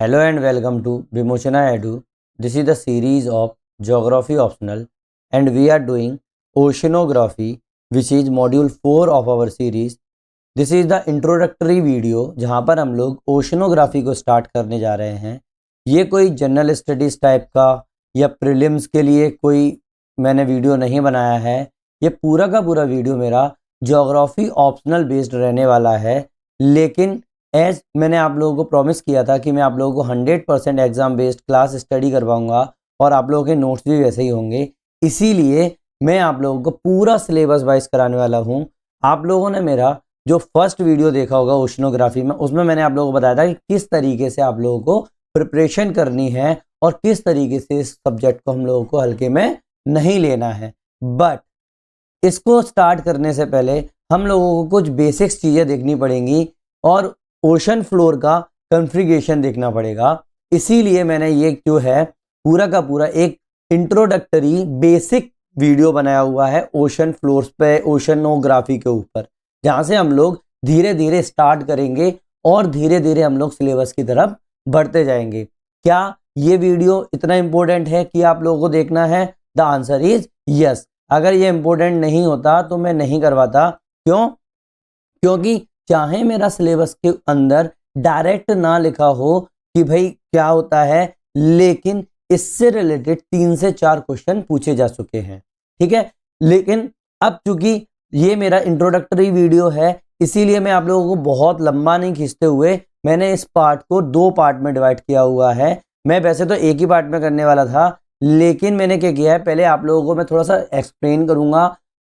Hello and welcome to Vimochana Edu. This is the series of Geography Optional and we are doing Oceanography, which is module 4 of our series. This is the introductory video जहाँ पर हम लोग oceanography को start करने जा रहे हैं। ये कोई जनरल स्टडीज़ टाइप का या प्रीलिम्स के लिए कोई मैंने वीडियो नहीं बनाया है। ये पूरा का पूरा वीडियो मेरा ज्योग्राफी ऑप्शनल बेस्ड रहने वाला है, लेकिन एज मैंने आप लोगों को प्रॉमिस किया था कि मैं आप लोगों को 100% एग्ज़ाम बेस्ड क्लास स्टडी करवाऊंगा और आप लोगों के नोट्स भी वैसे ही होंगे। इसीलिए मैं आप लोगों को पूरा सिलेबस वाइज कराने वाला हूं। आप लोगों ने मेरा जो फर्स्ट वीडियो देखा होगा ओशनोग्राफी में, उसमें मैंने आप लोगों को बताया था कि किस तरीके से आप लोगों को प्रिपरेशन करनी है और किस तरीके से इस सब्जेक्ट को हम लोगों को हल्के में नहीं लेना है। बट इसको स्टार्ट करने से पहले हम लोगों को कुछ बेसिक्स चीज़ें देखनी पड़ेंगी और ओशन फ्लोर का कॉन्फ़िगरेशन देखना पड़ेगा। इसीलिए मैंने ये जो है पूरा का पूरा एक इंट्रोडक्टरी बेसिक वीडियो बनाया हुआ है ओशन फ्लोर्स पे, ओशनोग्राफी के ऊपर, जहाँ से हम लोग धीरे धीरे स्टार्ट करेंगे और धीरे धीरे हम लोग सिलेबस की तरफ बढ़ते जाएंगे। क्या ये वीडियो इतना इम्पोर्टेंट है कि आप लोगों को देखना है? The answer is yes. अगर ये इम्पोर्टेंट नहीं होता तो मैं नहीं करवाता। क्यों? क्योंकि चाहे मेरा सिलेबस के अंदर डायरेक्ट ना लिखा हो कि भाई क्या होता है, लेकिन इससे रिलेटेड 3 से 4 क्वेश्चन पूछे जा चुके हैं। ठीक है, लेकिन अब चूंकि ये मेरा इंट्रोडक्टरी वीडियो है, इसीलिए मैं आप लोगों को बहुत लंबा नहीं खींचते हुए मैंने इस पार्ट को 2 पार्ट में डिवाइड किया हुआ है। मैं वैसे तो एक ही पार्ट में करने वाला था, लेकिन मैंने क्या किया है, पहले आप लोगों को मैं थोड़ा सा एक्सप्लेन करूंगा,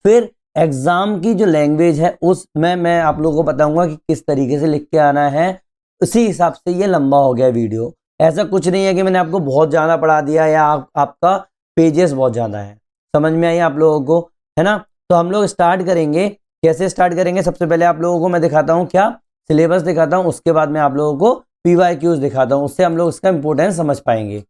फिर एग्जाम की जो लैंग्वेज है उसमें मैं आप लोगों को बताऊंगा कि किस तरीके से लिख के आना है। उसी हिसाब से ये लंबा हो गया वीडियो। ऐसा कुछ नहीं है कि मैंने आपको बहुत ज़्यादा पढ़ा दिया या आपका पेजेस बहुत ज़्यादा है। समझ में आई आप लोगों को, है ना? तो हम लोग स्टार्ट करेंगे। कैसे स्टार्ट करेंगे? सबसे पहले आप लोगों को मैं दिखाता हूँ, क्या सिलेबस दिखाता हूँ, उसके बाद मैं आप लोगों को PYQs दिखाता हूँ। उससे हम लोग इसका इंपॉर्टेंस समझ पाएंगे।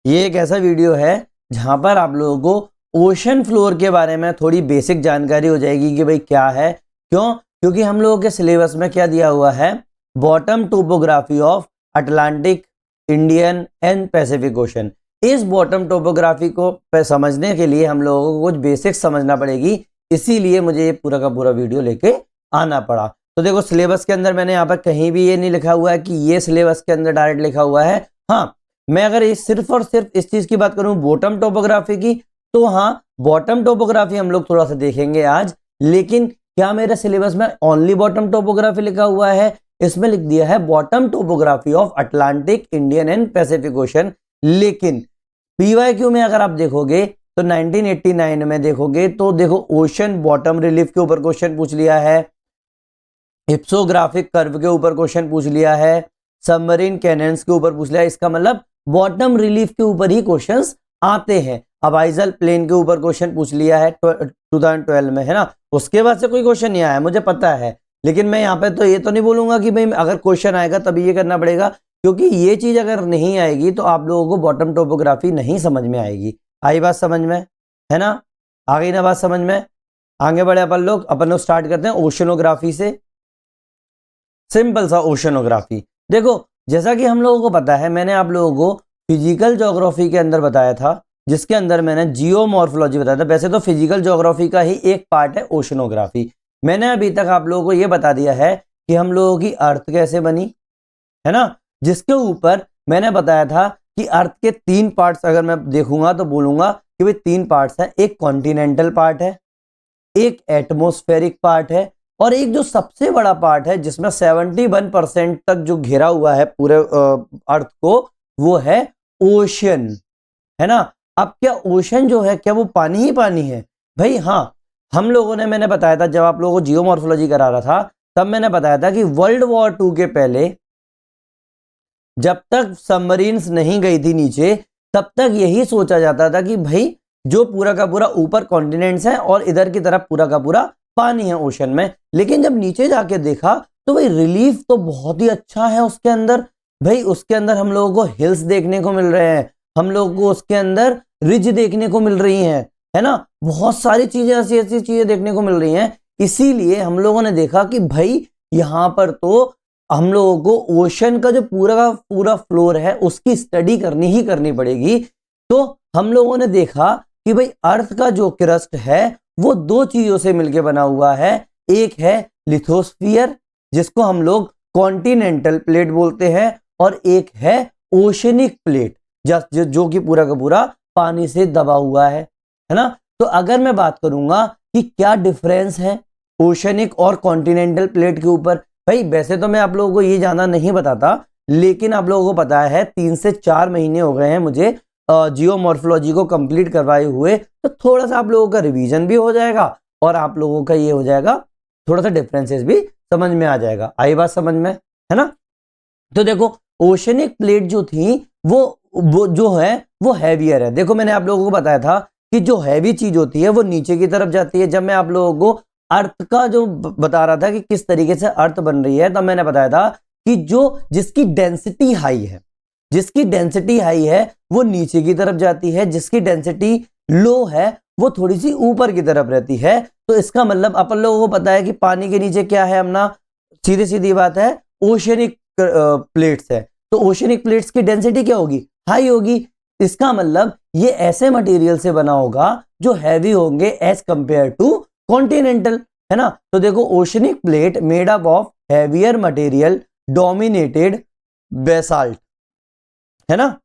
ये एक ऐसा वीडियो है जहाँ पर आप लोगों को ओशन फ्लोर के बारे में थोड़ी बेसिक जानकारी हो जाएगी कि भाई क्या है। क्यों? क्योंकि हम लोगों के सिलेबस में क्या दिया हुआ है, bottom topography of Atlantic, Indian and Pacific ocean. इस बॉटम टोपोग्राफी को समझने के लिए हम लोगों को कुछ बेसिक्स समझना पड़ेगी, इसीलिए मुझे ये पूरा का पूरा वीडियो लेके आना पड़ा। तो देखो, सिलेबस के अंदर मैंने यहाँ पर कहीं भी ये नहीं लिखा हुआ है कि ये सिलेबस के अंदर डायरेक्ट लिखा हुआ है। हाँ, मैं अगर इस सिर्फ और सिर्फ इस चीज की बात करूं बॉटम टोपोग्राफी की, तो हाँ, बॉटम टोपोग्राफी हम लोग थोड़ा सा देखेंगे आज। लेकिन क्या मेरे सिलेबस में ओनली बॉटम टोपोग्राफी लिखा हुआ है? इसमें लिख दिया है bottom topography of Atlantic, Indian and Pacific ocean. लेकिन PYQ में अगर आप देखोगे तो 1989 में देखोगे तो देखो, ओशन बॉटम रिलीफ के ऊपर क्वेश्चन पूछ लिया है, हिप्सोग्राफिक कर्व के ऊपर क्वेश्चन पूछ लिया है, सबमरीन कैनन्स के ऊपर पूछ लिया है। इसका मतलब बॉटम रिलीफ के ऊपर ही क्वेश्चंस आते हैं। अबाइजल प्लेन के ऊपर क्वेश्चन पूछ लिया है 2012 में, है ना? उसके बाद से कोई क्वेश्चन नहीं आया, मुझे पता है। लेकिन मैं यहाँ पे तो ये तो नहीं बोलूंगा कि भाई अगर क्वेश्चन आएगा तभी ये करना पड़ेगा, क्योंकि ये चीज अगर नहीं आएगी तो आप लोगों को बॉटम टोपोग्राफी नहीं समझ में आएगी। आई बात समझ में, है ना? आ गई ना बात समझ में? आगे बढ़े अपन लोग स्टार्ट करते हैं ओशनोग्राफी से। सिंपल सा ओशनोग्राफी। देखो, जैसा कि हम लोगों को पता है, मैंने आप लोगों को फिजिकल ज्योग्राफी के अंदर बताया था, जिसके अंदर मैंने जियोमॉर्फोलॉजी बताया था। वैसे तो फिजिकल ज्योग्राफी का ही एक पार्ट है ओशनोग्राफी। मैंने अभी तक आप लोगों को यह बता दिया है कि हम लोगों की अर्थ कैसे बनी, है ना? जिसके ऊपर मैंने बताया था कि अर्थ के 3 पार्ट्स अगर मैं देखूंगा तो बोलूंगा कि भाई 3 पार्ट्स हैं। एक कॉन्टिनेंटल पार्ट है, एक एटमोस्फेरिक पार्ट है, और एक जो सबसे बड़ा पार्ट है जिसमें 71% तक जो घेरा हुआ है पूरे अर्थ को, वो है ओशन, है ना? अब क्या ओशन जो है, क्या वो पानी ही पानी है? भाई हाँ, हम लोगों ने, मैंने बताया था जब आप लोगों को जियोमॉर्फोलॉजी करा रहा था, तब मैंने बताया था कि वर्ल्ड वॉर 2 के पहले जब तक सबमरीन्स नहीं गई थी नीचे, तब तक यही सोचा जाता था कि भाई जो पूरा का पूरा ऊपर कॉन्टिनेंट्स हैं और इधर की तरफ पूरा का पूरा पानी है ओशन में। लेकिन जब नीचे जाके देखा तो भाई रिलीफ तो बहुत ही अच्छा है उसके अंदर। भाई उसके अंदर हम लोगों को हिल्स देखने को मिल रहे हैं, हम लोगों को उसके अंदर रिज देखने को मिल रही हैं, है ना? बहुत सारी चीजें, ऐसी ऐसी चीजें देखने को मिल रही हैं। इसीलिए हम लोगों ने देखा कि भाई यहाँ पर तो हम लोगों को ओशन का जो पूरा का पूरा फ्लोर है उसकी स्टडी करनी ही करनी पड़ेगी। तो हम लोगों ने देखा कि भाई अर्थ का जो क्रस्ट है वो दो चीजों से मिलकर बना हुआ है। एक है लिथोस्फीयर जिसको हम लोग कॉन्टिनेंटल प्लेट बोलते हैं, और एक है ओशनिक प्लेट जो कि पूरा का पूरा पानी से दबा हुआ है ना। तो अगर मैं बात करूंगा कि क्या डिफरेंस है ओशनिक और कॉन्टिनेंटल प्लेट के ऊपर, भाई वैसे तो मैं आप लोगों को ये जानना नहीं बताता, लेकिन आप लोगों को पता है 3 से 4 महीने हो गए हैं मुझे जियोमॉर्फोलॉजी को कंप्लीट करवाए हुए, तो थोड़ा सा आप लोगों का रिवीजन भी हो जाएगा और आप लोगों का ये हो जाएगा, थोड़ा सा डिफरेंसेस भी समझ में आ जाएगा। आई बात समझ में, है ना। तो देखो ओशनिक प्लेट जो थी वो जो है वो हैवियर है। देखो मैंने आप लोगों को बताया था कि जो हैवी चीज होती है वो नीचे की तरफ जाती है। जब मैं आप लोगों को अर्थ का जो बता रहा था कि किस तरीके से अर्थ बन रही है, तब मैंने बताया था कि जिसकी डेंसिटी हाई है, जिसकी डेंसिटी हाई है वो नीचे की तरफ जाती है, जिसकी डेंसिटी लो है वो थोड़ी सी ऊपर की तरफ रहती है। तो इसका मतलब अपन लोगों को पता है कि पानी के नीचे क्या है अपना, सीधी सीधी बात है ओशनिक प्लेट्स है। तो ओशनिक प्लेट्स की डेंसिटी क्या होगी, हाई होगी। इसका मतलब ये ऐसे मटेरियल से बना होगा जो हैवी होंगे एज कंपेयर टू कॉन्टिनेंटल, है ना। तो देखो oceanic plate made up of heavier material dominated basalt, है ना,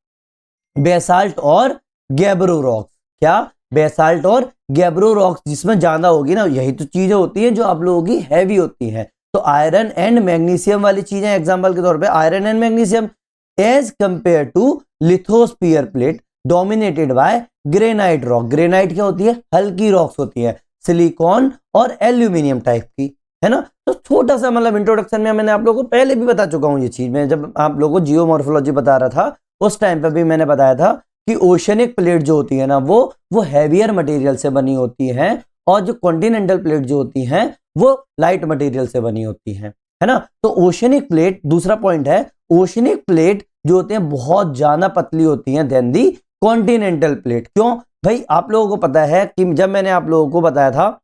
बेसाल्ट और गैब्रो रॉक्स। क्या, बेसाल्ट और गैब्रो रॉक्स जिसमें ज्यादा होगी ना, यही तो चीजें होती हैं जो आप लोगों की हैवी होती हैं। तो आयरन एंड मैग्नीशियम वाली चीजें एग्जांपल के तौर पे iron and magnesium as compare to lithosphere plate dominated by granite rock. Granite क्या होती है, हल्की रॉक्स होती है, सिलिकॉन और एल्यूमिनियम टाइप की, है ना। तो छोटा सा मतलब इंट्रोडक्शन में मैंने आप लोगों को पहले भी बता चुका हूं ये चीज। मैं जब आप लोगों को जियोमॉर्फोलॉजी बता रहा था उस टाइम पे भी मैंने बताया था कि ओशनिक प्लेट जो होती है ना वो हैवियर मटेरियल से बनी होती है, और जो कॉन्टिनेंटल प्लेट जो होती हैं वो लाइट मटेरियल से बनी होती है ना। तो ओशनिक प्लेट, दूसरा पॉइंट है, ओशनिक प्लेट जो होते हैं बहुत ज्यादा पतली होती हैं देन दी कॉन्टिनेंटल प्लेट। क्यों भाई, आप लोगों को पता है कि जब मैंने आप लोगों को बताया था,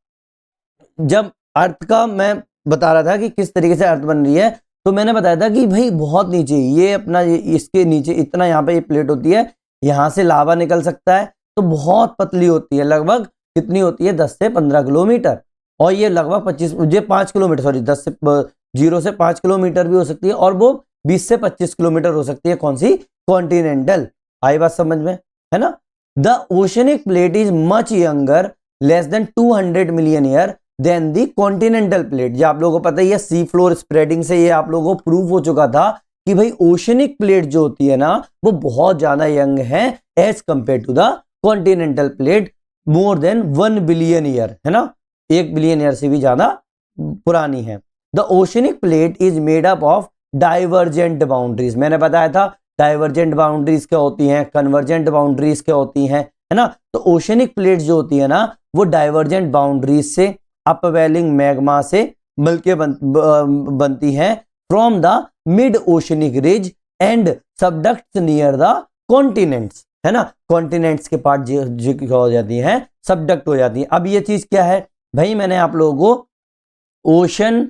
जब अर्थ का मैं बता रहा था कि किस तरीके से अर्थ बन रही है, तो मैंने बताया था कि भाई बहुत नीचे ये अपना इसके नीचे इतना यहाँ पे ये प्लेट होती है, यहाँ से लावा निकल सकता है, तो बहुत पतली होती है, लगभग कितनी होती है 10 से 15 किलोमीटर, और ये लगभग 5 किलोमीटर, सॉरी 0 से 5 किलोमीटर भी हो सकती है, और वो 20 से 25 किलोमीटर हो सकती है। कौन सी, कॉन्टिनेंटल। आई बात समझ में, है ना। The oceanic plate is much younger, less than 200 million year then the continental plate. जो आप लोगों को पता ही है, सी फ्लोर स्प्रेडिंग से ये आप लोगों को प्रूव हो चुका था कि भाई ओशनिक प्लेट जो होती है ना वो बहुत ज्यादा यंग है as compare to the continental plate, more than 1 billion year, है ना, 1 बिलियन ईयर से भी ज्यादा पुरानी है। The oceanic plate is made up of divergent boundaries. मैंने बताया था डाइवर्जेंट बाउंड्रीज क्या होती हैं, कन्वर्जेंट बाउंड्रीज क्या होती हैं, है ना। तो ओशनिक प्लेट जो होती है ना वो डाइवर्जेंट बाउंड्रीज से, अपवेलिंग मैग्मा से मिलके बनती हैं from the mid oceanic ridge and subducts near the continents, है ना। कॉन्टिनेंट्स के पार्ट जो हो जाती हैं सबडक्ट हो जाती हैं। अब ये चीज क्या है भाई, मैंने आप लोगों को ओशन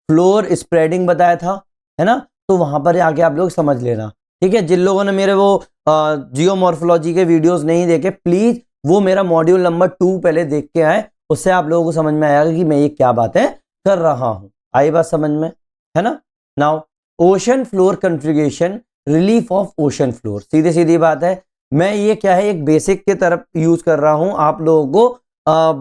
फ्लोर स्प्रेडिंग बताया था, है ना, तो वहां पर आके आप लोग समझ लेना, ठीक है। जिन लोगों ने मेरे वो जियोमॉर्फोलॉजी के वीडियोस नहीं देखे, प्लीज वो मेरा मॉड्यूल नंबर 2 पहले देख के आए, उससे आप लोगों को समझ में आएगा कि मैं ये क्या बातें कर रहा हूं। आई बात समझ में, है ना। Now ocean floor configuration, relief of ocean floor, सीधी सीधी बात है, मैं ये क्या है एक बेसिक के तरफ यूज कर रहा हूं आप लोगों को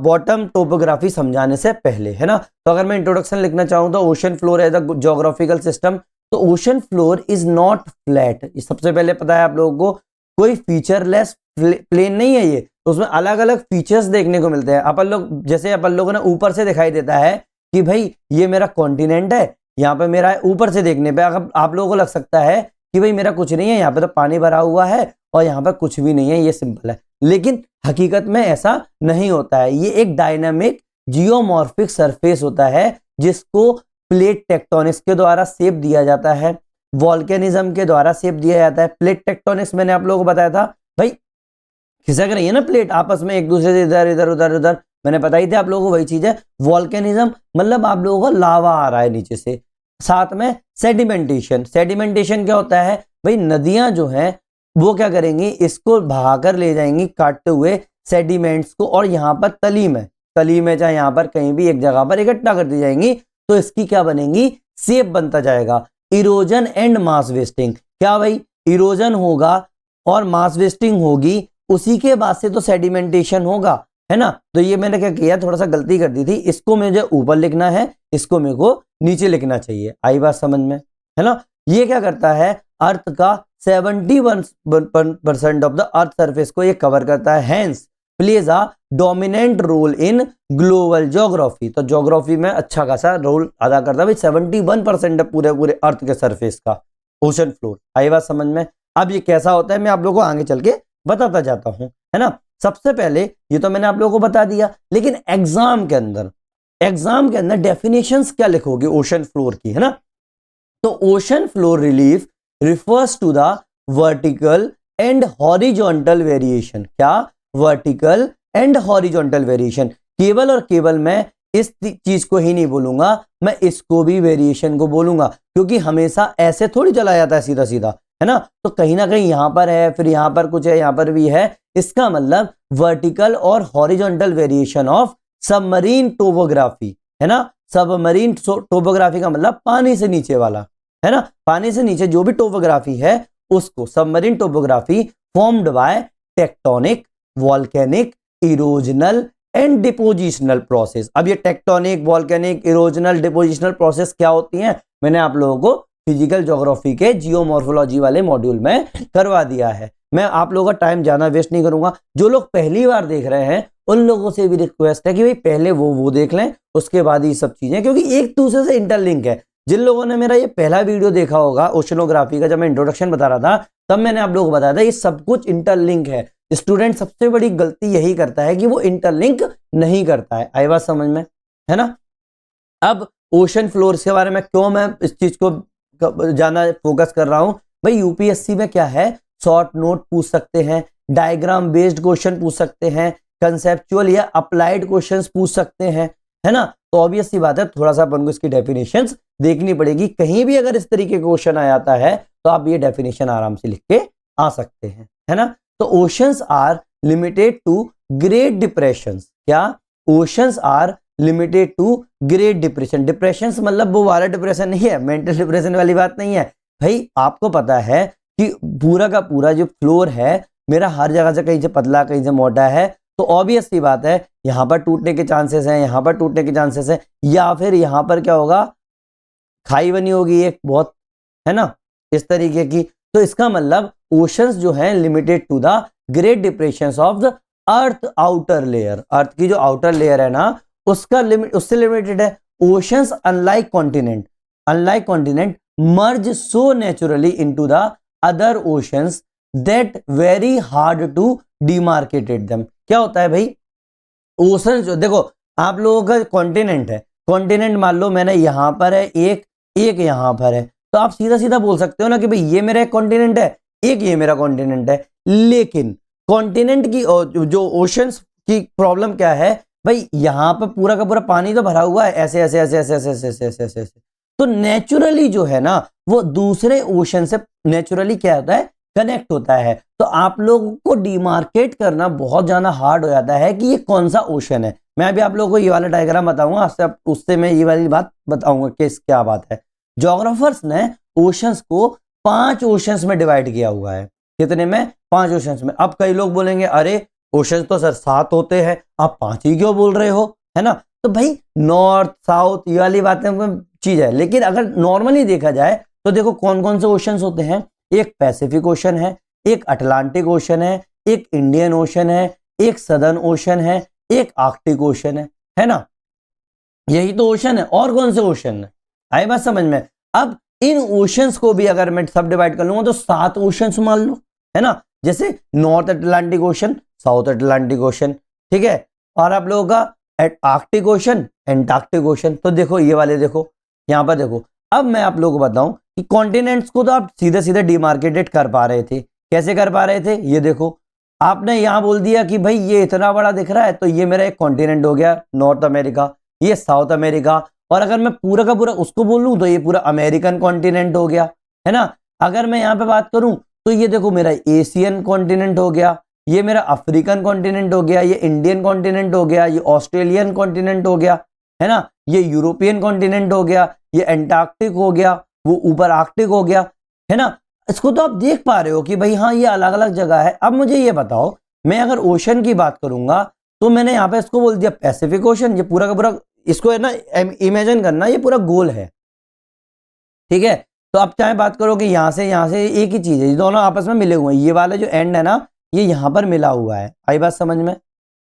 बॉटम टोपोग्राफी समझाने से पहले, है ना। तो अगर मैं इंट्रोडक्शन लिखना चाहूं तो ocean floor as a geographical system, तो ocean floor is not flat. सबसे पहले पता है आप लोगों को कोई फीचरलेस प्लेन नहीं है ये, तो उसमें अलग अलग फीचर्स देखने को मिलते हैं। अपन लोग जैसे अपन लोगों ने ऊपर से दिखाई देता है कि भाई ये मेरा कॉन्टिनेंट है, यहाँ पे मेरा ऊपर से देखने पे अगर आप लोगों को लग सकता है कि भाई मेरा कुछ नहीं है, यहाँ पे तो पानी भरा हुआ है और यहाँ पे कुछ भी नहीं है, ये सिंपल है, लेकिन हकीकत में ऐसा नहीं होता है। ये एक डायनामिक जियोमॉर्फिक सरफेस होता है जिसको प्लेट टेक्टोनिक्स के द्वारा शेप दिया जाता है, वॉल्केनिज्म के द्वारा शेप दिया जाता है। प्लेट टेक्टोनिक्स मैंने आप लोगों को बताया था भाई, खिसक रही है ना प्लेट आपस में एक दूसरे से, इधर इधर उधर उधर, मैंने बताई थी आप लोगों को, वही चीज है वॉल्केनिज्म, मतलब आप लोगों को लावा आ रहा है नीचे से, साथ में सेडिमेंटेशन। सेडिमेंटेशन क्या होता है भाई, नदियां जो हैं वो क्या करेंगी, इसको बहाकर ले जाएंगी काटते हुए सेडिमेंट्स को, और यहाँ पर तली में चाहे यहाँ पर कहीं भी एक जगह पर इकट्ठा कर दी जाएंगी, तो इसकी क्या बनेगी, शेप बनता जाएगा। इरोजन एंड मास वेस्टिंग, क्या भाई, इरोजन होगा और मास वेस्टिंग होगी, उसी के बाद से तो सेडिमेंटेशन होगा, है ना। तो ये मैंने क्या किया, थोड़ा सा गलती कर दी थी, इसको मुझे ऊपर लिखना है, इसको मेरे को नीचे लिखना चाहिए। आई बात समझ में, है ना। ये क्या करता है, अर्थ का 71% ऑफ द अर्थ सरफेस को ये कवर करता है, hence plays a dominant role in global geography. तो ज्योग्राफी में अच्छा खासा रोल अदा करता है भाई, 71% पूरे पूरे अर्थ के सरफेस का ओशन फ्लोर। आई बात समझ में। अब ये कैसा होता है मैं आप लोगों को आगे चल के बताता जाता हूं, है ना। सबसे पहले ये तो मैंने आप लोगों को बता दिया, लेकिन एग्जाम के अंदर डेफिनेशंस क्या लिखोगे ओशन फ्लोर की, है ना। तो ocean floor relief refers to the vertical and horizontal variation. क्या, वर्टिकल एंड हॉरिजॉन्टल वेरिएशन। केवल और केवल मैं इस चीज को ही नहीं बोलूंगा, मैं इसको भी वेरिएशन को बोलूंगा, क्योंकि हमेशा ऐसे थोड़ी चला जाता है सीधा सीधा, है ना। तो कहीं ना कहीं यहां पर है, फिर यहां पर कुछ है, यहां पर भी है, इसका मतलब वर्टिकल और horizontal variation of submarine topography, है ना। सबमरीन टोपोग्राफी का मतलब पानी से नीचे वाला, है ना। पानी से नीचे जो भी टोपोग्राफी है उसको submarine topography formed by tectonic, volcanic, erosional and depositional process. अब ये tectonic, volcanic, erosional, depositional process क्या होती हैं, मैंने आप लोगों को फिजिकल ज्योग्राफी के जियोमॉर्फोलॉजी वाले मॉड्यूल में करवा दिया है। मैं आप लोगों का टाइम ज्यादा वेस्ट नहीं करूंगा। जो लोग पहली बार देख रहे हैं उन लोगों से भी रिक्वेस्ट है कि भाई पहले वो देख लें, उसके बाद ये सब चीजें, क्योंकि एक दूसरे से इंटरलिंक है। जिन लोगों ने मेरा ये पहला वीडियो देखा होगा ओशनोग्राफी का, जब मैं इंट्रोडक्शन बता रहा था, तब मैंने आप लोगों को बताया था ये सब कुछ इंटरलिंक है। स्टूडेंट सबसे बड़ी गलती यही करता है कि वो इंटरलिंक नहीं करता है। आई बात समझ में, है ना। अब ओशन फ्लोर के बारे में क्यों मैं इस चीज को जाना फोकस कर रहा हूं भाई, यूपीएससी में क्या है, शॉर्ट नोट पूछ सकते हैं, डायग्राम बेस्ड क्वेश्चन पूछ सकते हैं, कंसेप्चुअल या अप्लाइड क्वेश्चंस पूछ सकते हैं, है ना। तो ऑब्वियस सी बात है, थोड़ा सा अपन को इसकी डेफिनेशंस देखनी पड़ेगी। कहीं भी अगर इस तरीके का क्वेश्चन आ जाता है तो आप ये डेफिनेशन आराम से लिख के आ सकते हैं, है ना। तो oceans are limited to great depressions. क्या, oceans are limited to great depression. Depression मतलब वो वाला डिप्रेशन नहीं है, मेंटल डिप्रेशन वाली बात नहीं है भाई। आपको पता है कि पूरा का पूरा जो फ्लोर है मेरा हर जगह से कहीं से पतला कहीं से मोटा है, तो ऑब्वियस सी बात है यहां पर टूटने के चांसेस हैं, यहां पर टूटने के चांसेस हैं, या फिर यहां पर क्या होगा, खाई बनी होगी एक बहुत, है ना, इस तरीके की। तो इसका मतलब ओशंस जो है limited to the great depressions of the earth outer layer. Earth की जो आउटर लेयर है ना उसका लिमिट, उससे लिमिटेड है। Oceans unlike continent merge so naturally into the other oceans that very hard to demarcated them. क्या होता है भाई, ओशन जो देखो आप लोगों का कॉन्टिनेंट है, कॉन्टिनेंट मान लो मैंने यहां पर है एक यहां पर है, तो आप सीधा सीधा बोल सकते हो ना कि भाई ये मेरा एक कॉन्टिनेंट है, एक ये मेरा कॉन्टिनेंट है। लेकिन कॉन्टिनेंट की जो ओशंस की प्रॉब्लम क्या है भाई, यहां पर पूरा का पूरा पानी तो भरा हुआ है, ऐसे ऐसे ऐसे ऐसे ऐसे ऐसे ऐसे ऐसे ऐसे ऐसे, तो नेचुरली जो है ना वो दूसरे ओशन से नेचुरली क्या होता है, कनेक्ट होता है। तो आप लोगों को डिमार्केट करना बहुत ज्यादा हार्ड हो जाता है कि ये कौन सा ओशन है। मैं अभी आप लोगों को ये वाला डायग्राम बताऊंगा, उससे मैं ये वाली बात बताऊंगा कि क्या बात है। ज्योग्राफर्स ने ओशंस को 5 ओशंस में डिवाइड किया हुआ है। कितने में, 5 ओशंस में। अब कई लोग बोलेंगे अरे ओशंस तो सर 7 होते हैं, आप 5 ही क्यों बोल रहे हो, है ना। तो भाई नॉर्थ साउथ ये वाली बातें चीज है, लेकिन अगर नॉर्मली देखा जाए तो देखो कौन कौन से ओशंस होते हैं। एक पैसिफिक ओशन है, एक अटलांटिक ओशन है, एक इंडियन ओशन है, एक सदर्न ओशन है, एक आर्कटिक ओशन है ना। यही तो ओशन है, और कौन से ओशन है, आई बात समझ में। अब इन ओशंस को भी अगर मैं सब डिवाइड कर लूंगा तो 7 ओशंस मान लो, है ना। जैसे north Atlantic ocean, south Atlantic ocean, ठीक है। और आप लोगों का आर्कटिक ओशन, एंटार्क्टिक ओशन। तो देखो ये वाले देखो, यहां पर देखो। अब मैं आप लोगों को बताऊं कि कॉन्टिनेंट्स को तो आप सीधे सीधे डिमार्केटेड कर पा रहे थे। कैसे कर पा रहे थे, ये देखो आपने यहां बोल दिया कि भाई ये इतना बड़ा दिख रहा है तो ये मेरा एक कॉन्टिनेंट हो गया नॉर्थ अमेरिका, ये साउथ अमेरिका, और अगर मैं पूरा का पूरा उसको बोलूं तो ये पूरा अमेरिकन कॉन्टिनेंट हो गया, है ना। अगर मैं यहाँ पे बात करूं तो ये देखो मेरा एशियन कॉन्टिनेंट हो गया, ये मेरा अफ्रीकन कॉन्टिनेंट हो गया, ये इंडियन कॉन्टिनेंट हो गया, ये ऑस्ट्रेलियन कॉन्टिनेंट हो गया, है ना, ये यूरोपियन कॉन्टिनेंट हो गया, ये एंटार्क्टिक हो गया, वो ऊपर आर्कटिक हो गया, है ना। इसको तो आप देख पा रहे हो कि भाई हाँ ये अलग अलग जगह है। अब मुझे ये बताओ, मैं अगर ओशन की बात करूंगा तो मैंने यहाँ पे इसको बोल दिया पैसिफिक ओशन, ये पूरा का पूरा इसको है ना इमेजिन करना, ये पूरा गोल है, ठीक है। तो अब चाहे बात करो कि यहाँ से एक ही चीज है, ये दोनों आपस में मिले हुए हैं, ये वाला जो एंड है ना ये यहाँ पर मिला हुआ है, आई बात समझ में,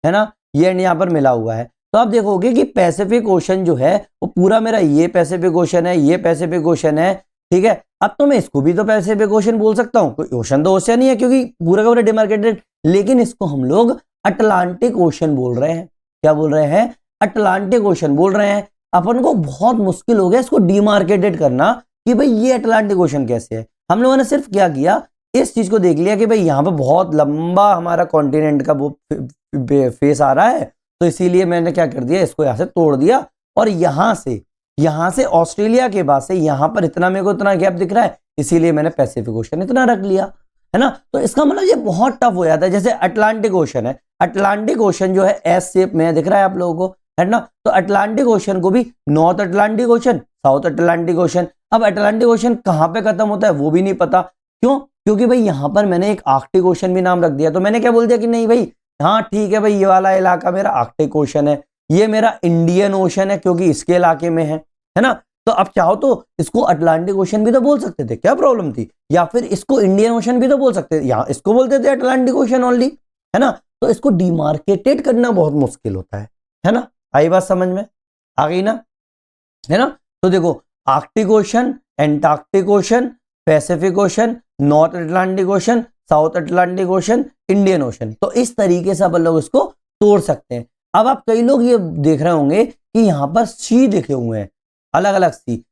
है ना, ये एंड यहाँ पर मिला हुआ है। तो आप देखोगे कि पैसिफिक ओशन जो है वो पूरा मेरा ये पैसिफिक ओशन है, ये पैसिफिक ओशन है, ठीक है। अब तो मैं इसको भी तो पैसिफिक ओशन बोल सकता हूँ, कोई ओशन तो ओशन ही है क्योंकि पूरा का पूरा डिमार्केटेड, लेकिन इसको हम लोग अटलांटिक ओशन बोल रहे हैं। क्या बोल रहे हैं? अटलांटिक ओशन बोल रहे हैं। अपन को बहुत मुश्किल हो गया इसको डिमार्केटेड करना कि भाई ये अटलांटिक ओशन कैसे है। हम लोगों ने सिर्फ क्या किया, इस चीज को देख लिया कि भाई यहाँ पे बहुत लंबा हमारा कॉन्टिनेंट का वो फेस आ रहा है, तो इसीलिए मैंने क्या कर दिया, इसको यहाँ से तोड़ दिया और यहाँ से ऑस्ट्रेलिया के बाद से यहाँ पर इतना मेरे को इतना गैप दिख रहा है, इसीलिए मैंने पैसिफिक ओशन इतना रख लिया, है ना। तो इसका मतलब ये बहुत टफ हो जाता है। जैसे अटलांटिक ओशन है, अटलांटिक ओशन जो है एस शेप में दिख रहा है आप लोगों को, है ना। तो अटलांटिक ओशन को भी north Atlantic ocean, south Atlantic ocean. अब अटलांटिक ओशन कहाँ पे खत्म होता है वो भी नहीं पता, क्यों? क्योंकि भाई यहाँ पर मैंने एक आर्कटिक ओशन भी नाम रख दिया, तो मैंने क्या बोल दिया कि नहीं भाई हाँ ठीक है भाई ये वाला इलाका मेरा आर्कटिक ओशन है, ये मेरा इंडियन ओशन है क्योंकि इसके इलाके में है ना। तो अब चाहो तो इसको अटलांटिक ओशन भी तो बोल सकते थे, क्या प्रॉब्लम थी, या फिर इसको इंडियन ओशन भी तो बोल सकते थे, यहाँ इसको बोलते थे अटलांटिक ओशन ओनली, है ना। तो इसको डिमार्केटेड करना बहुत मुश्किल होता है ना। आई बात समझ में आ गई ना, है ना। तो देखो Arctic ocean, Antarctic ocean, Pacific ocean, north Atlantic ocean, south Atlantic ocean, Indian ocean, तो इस तरीके से अपन लोग इसको तोड़ सकते हैं। अब आप कई लोग ये देख रहे होंगे कि यहां पर सी लिखे हुए हैं, अलग अलग सी,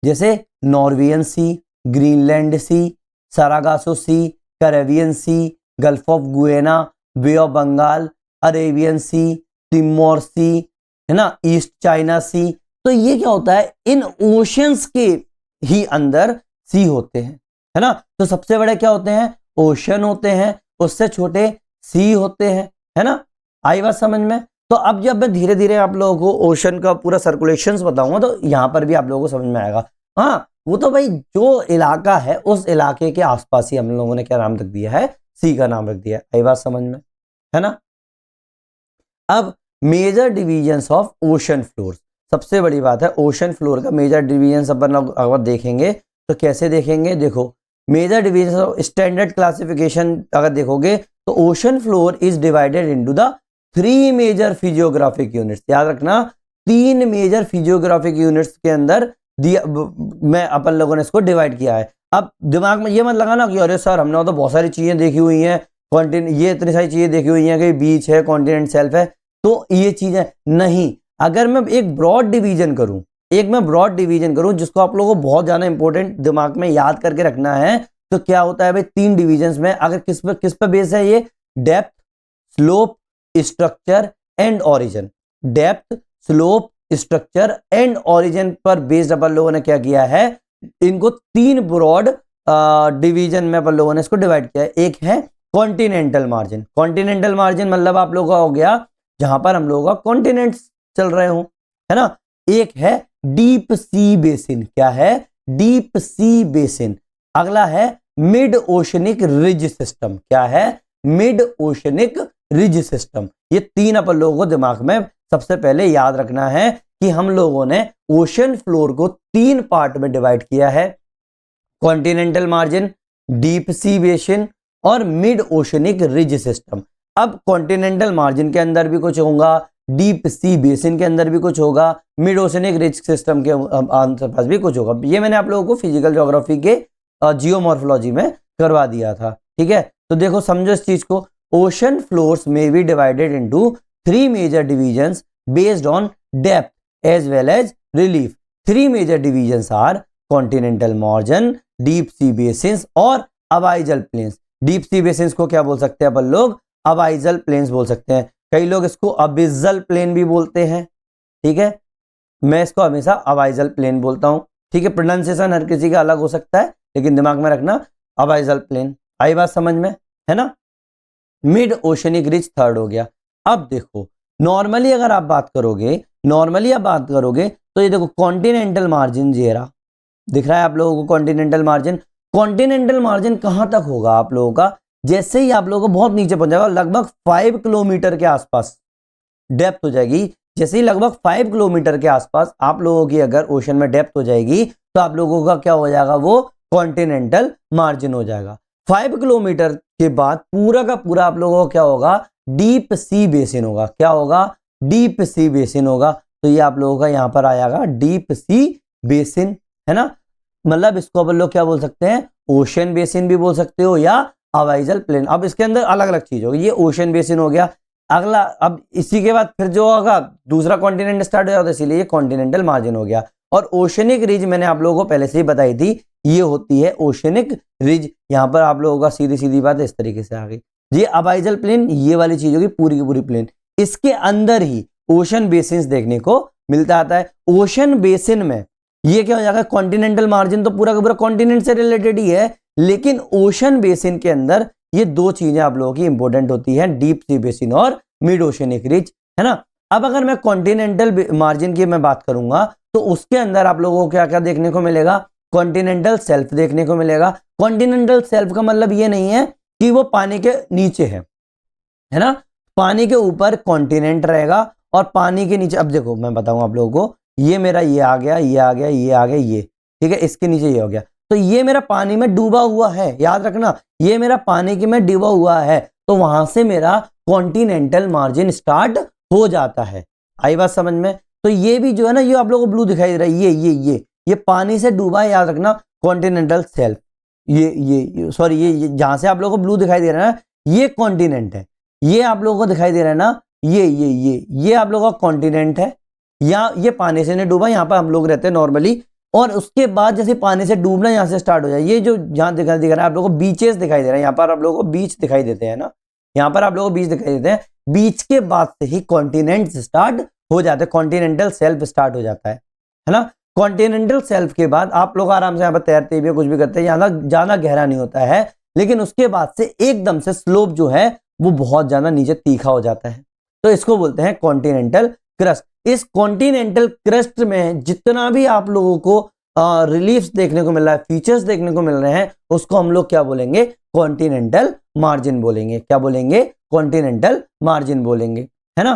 जैसे Norwegian sea, Greenland sea, Sargasso sea, Caribbean sea, gulf of Guiana, bay of Bengal, Arabian sea, Timor sea, है ना, ईस्ट चाइना सी। तो ये क्या होता है, इन ओशंस के ही अंदर सी होते हैं, है ना। तो सबसे बड़े क्या होते हैं, ओशन होते हैं, उससे छोटे सी होते हैं, है ना। आई बात समझ में। तो अब जब मैं धीरे धीरे आप लोगों को ओशन का पूरा सर्कुलेशंस बताऊंगा तो यहां पर भी आप लोगों को समझ में आएगा। हाँ वो तो भाई जो इलाका है उस इलाके के आसपास ही हम लोगों ने क्या नाम रख दिया है, सी का नाम रख दिया है। आई बात समझ में, है ना। अब major divisions of ocean floor, सबसे बड़ी बात है ओशन फ्लोर का मेजर डिवीजन अपन अगर देखेंगे तो कैसे देखेंगे, देखो major division of standard classification अगर देखोगे तो ocean floor is divided into the 3 major physiographic units. याद रखना 3 मेजर फिजियोग्राफिक यूनिट्स के अंदर दिया, मैं अपन लोगों ने इसको डिवाइड किया है। अब दिमाग में ये मत लगाना कि अरे सर हमने तो बहुत सारी चीजें देखी हुई हैं, कॉन्टिनेंट ये इतनी सारी चीजें देखी हुई हैं कि बीच है, कॉन्टिनेंट सेल्फ है, तो ये चीजें नहीं। अगर मैं एक ब्रॉड डिवीजन करूं, जिसको आप लोगों को बहुत ज्यादा इंपॉर्टेंट दिमाग में याद करके रखना है, तो क्या होता है भाई 3 डिविजन्स में, अगर किस पे बेस है ये, depth, slope, structure and origin. Depth, slope, structure and origin पर बेस्ड अपन लोगों ने क्या किया है, इनको 3 ब्रॉड डिवीजन में अपन लोगों ने इसको डिवाइड किया है। एक है कॉन्टिनेंटल मार्जिन, कॉन्टिनेंटल मार्जिन मतलब आप लोगों का हो गया जहां पर हम लोगों का कॉन्टिनेंट्स चल रहे हो, है ना। एक है डीप सी बेसिन, क्या है, डीप सी बेसिन। अगला है मिड ओशनिक रिज सिस्टम, क्या है, मिड ओशनिक रिज सिस्टम। ये 3 अपन लोगों को दिमाग में सबसे पहले याद रखना है कि हम लोगों ने ओशन फ्लोर को 3 पार्ट में डिवाइड किया है, continental margin, deep sea basin और मिड ओशनिक रिज सिस्टम। अब कॉन्टिनेंटल मार्जिन के अंदर भी कुछ होगा, डीप सी बेसिन के अंदर भी कुछ होगा, मिड ओशनिक रिज सिस्टम के पास भी कुछ होगा। ये मैंने आप लोगों को फिजिकल ज्योग्राफी के जियोमॉर्फोलॉजी में करवा दिया था, ठीक है। तो देखो समझो इस चीज को, ओशन फ्लोर्स में be divided into 3 major divisions based on depth as well as relief. 3 major divisions are continental margin, deep sea basins और abyssal plains. Deep sea basins को क्या बोल सकते हैं अपन लोग, अबाइजल प्लेन्स बोल सकते हैं। कई लोग इसको अबिजल प्लेन भी बोलते हैं, ठीक है। मैं इसको हमेशा अबाइजल प्लेन बोलता हूँ। ठीक है, प्रोनाउंसिएशन हर किसी का अलग हो सकता है, लेकिन दिमाग में रखना अबाइजल प्लेन। आई बात समझ में, है ना। मिड ओशनिक रिज थर्ड हो गया। अब देखो नॉर्मली अगर आप बात करोगे, तो ये देखो कॉन्टिनेंटल मार्जिन ये रहा, दिख रहा है आप लोगों को कॉन्टिनेंटल मार्जिन। कॉन्टिनेंटल मार्जिन कहां तक होगा आप लोगों का, जैसे ही आप लोगों को बहुत नीचे पहुंच जाएगा, लगभग 5 किलोमीटर के आसपास डेप्थ हो जाएगी। जैसे ही लगभग 5 किलोमीटर के आसपास आप लोगों की अगर ओशन में डेप्थ हो जाएगी, तो आप लोगों का क्या हो जाएगा, वो कॉन्टिनेंटल मार्जिन हो जाएगा। 5 किलोमीटर के बाद पूरा का पूरा आप लोगों को क्या होगा, डीप सी बेसिन होगा। क्या होगा, डीप सी बेसिन होगा। तो ये आप लोगों का यहां पर आएगा डीप सी बेसिन, है ना। मतलब इसको अपन लोग क्या बोल सकते हैं, ओशन बेसिन भी बोल सकते हो या अवाइजल प्लेन। अब इसके अंदर अलग अलग चीज होगी, ये ओशन बेसिन हो गया। अगला, अब इसी के बाद फिर जो होगा दूसरा कॉन्टिनेंट स्टार्ट हो जाता है, इसीलिए कॉन्टिनेंटल मार्जिन हो गया। और ओशनिक रिज मैंने आप लोगों को पहले से ही बताई थी, ये होती है ओशनिक रिज। यहां पर आप लोगों का सीधी सीधी बात इस तरीके से आ गई। ये अबाइजल प्लेन, ये वाली चीज होगी पूरी की पूरी प्लेन। इसके अंदर ही ओशन बेसिन देखने को मिलता आता है। ओशन बेसिन में ये क्या हो जाएगा, कॉन्टिनेंटल मार्जिन तो पूरा का पूरा कॉन्टिनेंट से रिलेटेड ही है, लेकिन ओशन बेसिन के अंदर ये दो चीजें आप लोगों की इंपॉर्टेंट होती है, डीप सी बेसिन और मिड ओशनिक रिज, है ना। अब अगर मैं कॉन्टिनेंटल मार्जिन की मैं बात करूंगा, तो उसके अंदर आप लोगों को क्या क्या देखने को मिलेगा, कॉन्टिनेंटल सेल्फ देखने को मिलेगा। कॉन्टिनेंटल सेल्फ का मतलब ये नहीं है कि वो पानी के नीचे है ना। पानी के ऊपर कॉन्टिनेंट रहेगा और पानी के नीचे, अब देखो मैं बताऊं आप लोगों को, ये मेरा ये आ गया, ये आ गया, ये आ गया, ये ठीक है, इसके नीचे ये हो गया। तो ये मेरा पानी में डूबा हुआ है, याद रखना, ये मेरा पानी के में डूबा हुआ है। तो वहां से मेरा कॉन्टिनेंटल मार्जिन स्टार्ट हो जाता है। आई बात समझ में। तो ये भी जो है ना, ये आप लोगों को ब्लू दिखाई दे रहा है, ये पानी से डूबा है, याद रखना, कॉन्टिनेंटल सेल्फ। ये सॉरी, ये जहां से आप लोगों को ब्लू दिखाई दे रहा है ना, ये कॉन्टिनेंट है। ये आप लोगों को दिखाई दे रहा है ना, ये आप लोगों का कॉन्टिनेंट है। या ये पानी से नहीं डूबा, यहाँ पर हम लोग रहते हैं नॉर्मली। और उसके बाद जैसे पानी से डूबना यहाँ से स्टार्ट हो जाए, ये जो जहां दिख रहा है आप लोगों को बीचेस दिखाई दे रहा है, यहाँ पर आप लोगों को बीच दिखाई देते हैं ना, यहाँ पर आप लोगों को बीच दिखाई देते हैं। बीच के बाद से ही कॉन्टिनेंट स्टार्ट हो जाते हैं, कॉन्टिनेंटल सेल्फ स्टार्ट हो जाता है ना। कॉन्टिनेंटल सेल्फ के बाद आप लोग आराम से यहाँ पर तैरते भी कुछ भी करते हैं, ज्यादा गहरा नहीं होता है, लेकिन उसके बाद से एकदम से स्लोप जो है वो बहुत ज्यादा नीचे तीखा हो जाता है। तो इसको बोलते हैं कॉन्टिनेंटल क्रस्ट। इस कॉन्टिनेंटल क्रस्ट में जितना भी आप लोगों को रिलीफ्स देखने को मिल रहा है, फीचर्स देखने को मिल रहे हैं, उसको हम लोग क्या बोलेंगे, कॉन्टिनेंटल मार्जिन बोलेंगे। क्या बोलेंगे, कॉन्टिनेंटल मार्जिन बोलेंगे, है ना।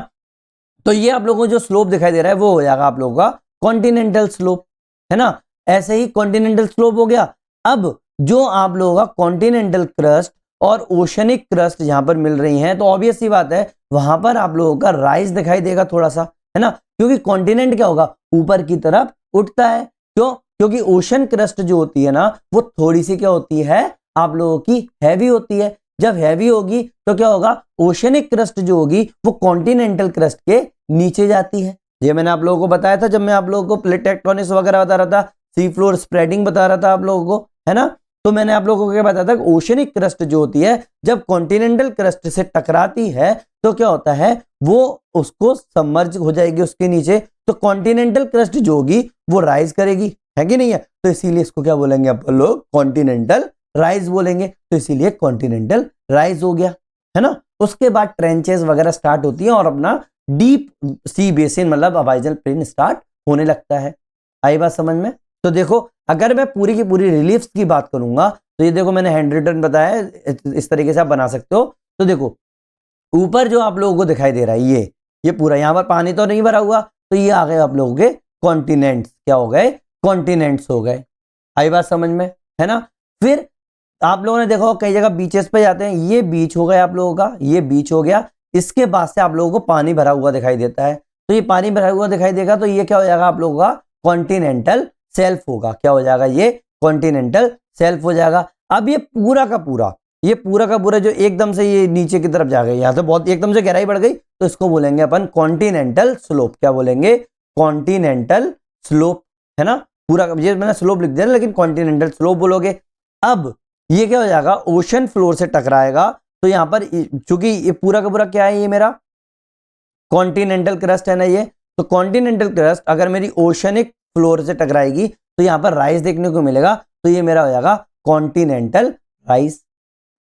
तो ये आप लोगों को जो स्लोप दिखाई दे रहा है वो हो जाएगा आप लोगों का कॉन्टिनेंटल स्लोप, है ना। ऐसे ही कॉन्टिनेंटल स्लोप हो गया। अब जो आप लोगों का कॉन्टिनेंटल क्रस्ट और ओशनिक क्रस्ट यहां पर मिल रही हैं, तो ऑब्वियस सी बात है वहां पर आप लोगों का राइज दिखाई देगा थोड़ा सा, है ना। क्योंकि कॉन्टिनेंट क्या होगा, ऊपर की तरफ उठता है। क्यों, क्योंकि ओशन क्रस्ट जो होती है ना, वो थोड़ी सी क्या होती है आप लोगों की, हैवी होती है। जब हैवी होगी तो क्या होगा, ओशनिक क्रस्ट जो होगी वो कॉन्टिनेंटल क्रस्ट के नीचे जाती है। ये मैंने आप लोगों को बताया था जब मैं आप लोगों को प्लेट टेक्टोनिक्स वगैरह बता रहा था, सी फ्लोर स्प्रेडिंग बता रहा था आप लोगों को, है ना। तो मैंने आप लोगों को क्या बताया था, ओशनिक क्रस्ट जो होती है जब कॉन्टिनेंटल क्रस्ट से टकराती है तो क्या होता है, वो उसको सबमर्ज हो जाएगी उसके नीचे। तो कॉन्टिनेंटल क्रस्ट जो होगी वो राइज करेगी, है कि नहीं है। तो इसीलिए इसको क्या बोलेंगे अपन लोग, कॉन्टिनेंटल राइज बोलेंगे। तो इसीलिए कॉन्टिनेंटल राइज हो गया, है ना। उसके बाद ट्रेंचेस वगैरह स्टार्ट होती है और अपना डीप सी बेसिन मतलब अबाइजल प्लेन स्टार्ट होने लगता है। आई बात समझ में। तो देखो अगर मैं पूरी की पूरी रिलीफ्स की बात करूंगा, तो ये देखो मैंने हैंड रिटन बताया है, इस तरीके से आप बना सकते हो। तो देखो ऊपर जो आप लोगों को दिखाई दे रहा है ये पूरा, यहां पर पानी तो नहीं भरा हुआ, तो ये आ गए आप लोगों के कॉन्टिनेंट्स। क्या हो गए, कॉन्टिनेंट्स हो गए। आई बात समझ में, है ना। फिर आप लोगों ने देखा कई जगह बीचेस पे जाते हैं, ये बीच हो गया आप लोगों का, ये बीच हो गया। इसके बाद से आप लोगों को पानी भरा हुआ दिखाई देता है, तो ये पानी भरा हुआ दिखाई देगा, तो ये क्या हो जाएगा आप लोगों का, कॉन्टिनेंटल सेल्फ होगा। क्या हो जाएगा, ये कॉन्टिनेंटल सेल्फ हो जाएगा। अब ये पूरा का पूरा जो एकदम से ये नीचे की तरफ जा गई, यहां से बहुत एकदम से गहराई बढ़ गई, तो इसको बोलेंगे अपन कॉन्टिनेंटल स्लोप। क्या बोलेंगे, कॉन्टिनेंटल स्लोप, है ना। पूरा ये मैंने स्लोप लिख दिया लेकिन कॉन्टिनेंटल स्लोप बोलोगे। अब ये क्या हो जाएगा, ओशन फ्लोर से टकराएगा, तो यहां पर चूंकि ये पूरा का पूरा क्या है, ये मेरा कॉन्टिनेंटल क्रस्ट है ना, ये तो कॉन्टिनेंटल क्रस्ट अगर मेरी ओशनिक फ्लोर से टकराएगी तो यहाँ पर राइस देखने को मिलेगा, तो ये मेरा हो जाएगा कॉन्टिनेंटल राइस।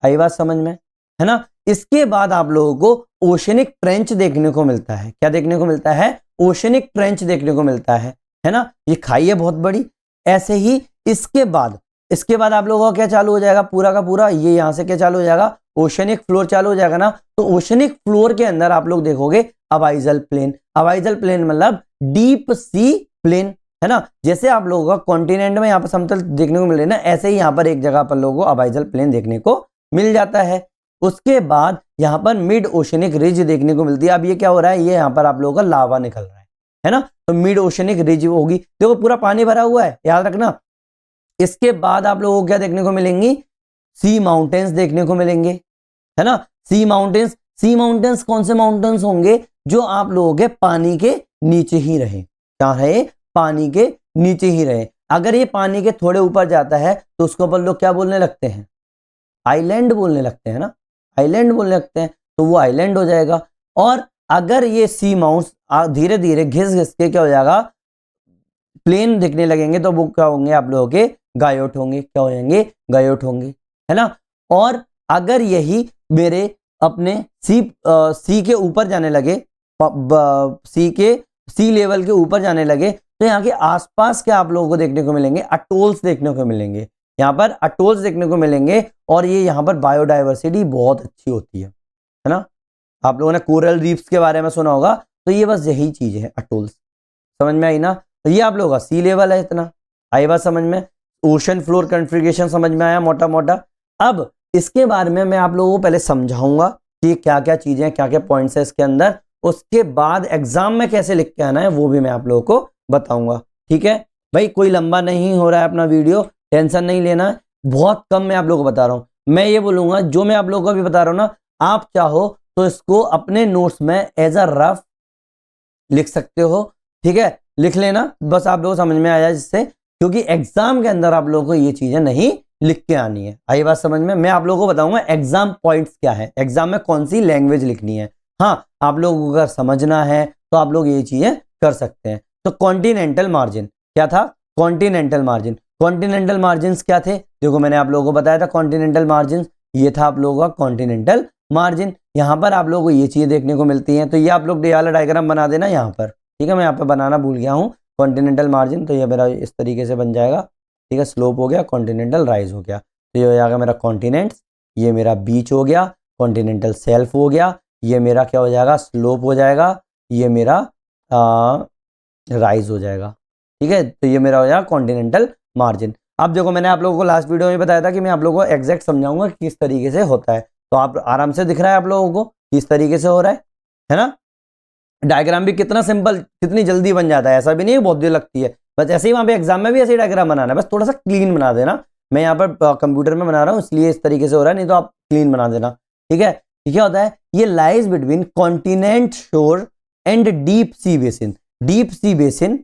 आई बात समझ में, है ना। इसके बाद आप लोगों को ओशनिक ट्रेंच देखने को मिलता है। क्या देखने को मिलता है? ओशनिक ट्रेंच देखने को मिलता है ना। ये खाई है बहुत बड़ी। ऐसे ही इसके बाद आप लोगों का क्या चालू हो जाएगा, पूरा का पूरा ये यहाँ से क्या चालू हो जाएगा, ओशनिक फ्लोर चालू हो जाएगा ना। तो ओशनिक फ्लोर के अंदर आप लोग देखोगे अबाइजल प्लेन। अबाइजल प्लेन मतलब डीप सी प्लेन, है ना। जैसे आप लोगों का कॉन्टिनेंट में यहाँ पर समतल देखने को मिल रही है ना, ऐसे ही यहाँ पर एक जगह पर लोगों को अबाइजल प्लेन देखने को मिल जाता है। उसके बाद यहाँ पर मिड ओशनिक रिज देखने को मिलती है। अब ये क्या हो रहा है, ये यहाँ पर आप लोगों का लावा निकल रहा है ना। तो मिड ओशनिक रिज होगी, देखो पूरा पानी भरा हुआ है, याद रखना। इसके बाद आप लोगों को क्या देखने को मिलेंगी, सी माउंटेन्स देखने को मिलेंगे, है ना। सी माउंटेन्स कौन से माउंटेन्स होंगे, जो आप लोगों के पानी के नीचे ही रहे। क्या रहे? पानी के नीचे ही रहे। अगर ये पानी के थोड़े ऊपर जाता है तो उसको अपन लोग क्या बोलने लगते हैं, आइलैंड बोलने लगते हैं ना, आइलैंड बोलने लगते हैं, तो वो आइलैंड हो जाएगा। और अगर ये सी माउंट्स धीरे धीरे घिस के क्या हो जाएगा, प्लेन दिखने लगेंगे, तो वो क्या होंगे, आप लोगों के गायोट होंगे। क्या हो जाएंगे? गायोट होंगे, है ना। और अगर यही मेरे अपने सी के ऊपर जाने लगे, सी लेवल के ऊपर जाने लगे, तो यहाँ के आसपास क्या आप लोगों को देखने को मिलेंगे, अटोल्स देखने को मिलेंगे। यहाँ पर अटोल्स देखने को मिलेंगे, और ये यहाँ पर बायोडाइवर्सिटी बहुत अच्छी होती है ना। आप लोगों ने कोरल रीफ्स के बारे में सुना होगा, तो ये बस यही चीज है, अटोल्स। समझ में आई ना। तो ये आप लोगों का सी लेवल है, इतना आई बात समझ में। ओशन फ्लोर कॉन्फ़िगरेशन समझ में आया मोटा मोटा। अब इसके बारे में मैं आप लोगों को पहले समझाऊंगा कि क्या क्या चीजें हैं, क्या क्या पॉइंट्स है इसके अंदर। उसके बाद एग्जाम में कैसे लिख के आना है वो भी मैं आप लोगों को बताऊंगा। ठीक है भाई, कोई लंबा नहीं हो रहा है अपना वीडियो, टेंशन नहीं लेना। बहुत कम मैं आप लोगों को बता रहा हूं। मैं ये बोलूंगा, जो मैं आप लोगों को भी बता रहा हूं ना, आप चाहो तो इसको अपने नोट्स में एज अ रफ लिख सकते हो। ठीक है, लिख लेना, बस आप लोगों को समझ में आ जाए जिससे, क्योंकि एग्जाम के अंदर आप लोगों को ये चीजें नहीं लिख के आनी है। आई बात समझ में। मैं आप लोगों को बताऊंगा एग्जाम पॉइंट्स क्या है, एग्जाम में कौन सी लैंग्वेज लिखनी है। हाँ, आप लोगों को अगर समझना है तो आप लोग ये चीजें कर सकते हैं। तो कॉन्टिनेंटल मार्जिन क्या था, कॉन्टिनेंटल मार्जिन, कॉन्टिनेंटल मार्जिन क्या थे, देखो मैंने आप लोगों को बताया था कॉन्टिनेंटल मार्जिन, ये था आप लोगों का कॉन्टिनेंटल मार्जिन। यहाँ पर आप लोगों को ये चीजें देखने को मिलती हैं, तो ये आप लोग वाला डायग्राम बना देना यहाँ पर। ठीक है, मैं यहाँ पर बनाना भूल गया हूँ कॉन्टिनेंटल मार्जिन, तो ये मेरा इस तरीके से बन जाएगा। ठीक है, स्लोप हो गया, कॉन्टिनेंटल राइज हो गया, तो ये हो जाएगा मेरा कॉन्टिनेंट्स, ये मेरा बीच हो गया, कॉन्टिनेंटल सेल्फ हो गया, ये मेरा क्या हो जाएगा, स्लोप हो जाएगा, ये मेरा राइज हो जाएगा। ठीक है, तो ये मेरा हो जाएगा कॉन्टिनेंटल मार्जिन। अब देखो, मैंने आप लोगों को लास्ट वीडियो में बताया था कि मैं आप लोगों को एग्जैक्ट समझाऊंगा किस तरीके से होता है, तो आप आराम से दिख रहा है आप लोगों को किस तरीके से हो रहा है ना। डायग्राम भी कितना सिंपल, कितनी जल्दी बन जाता है, ऐसा भी नहीं है बहुत देर लगती है। बस ऐसे ही वहां पे एग्जाम में भी ऐसे ही डायग्राम बनाना है, बस थोड़ा सा क्लीन बना देना। मैं यहाँ पर कंप्यूटर में बना रहा हूँ इसलिए इस तरीके से हो रहा है, नहीं तो आप क्लीन बना देना। ठीक है, क्या होता है, ये लाइज बिटवीन कॉन्टिनेंट शोर and deep sea basin, deep sea basin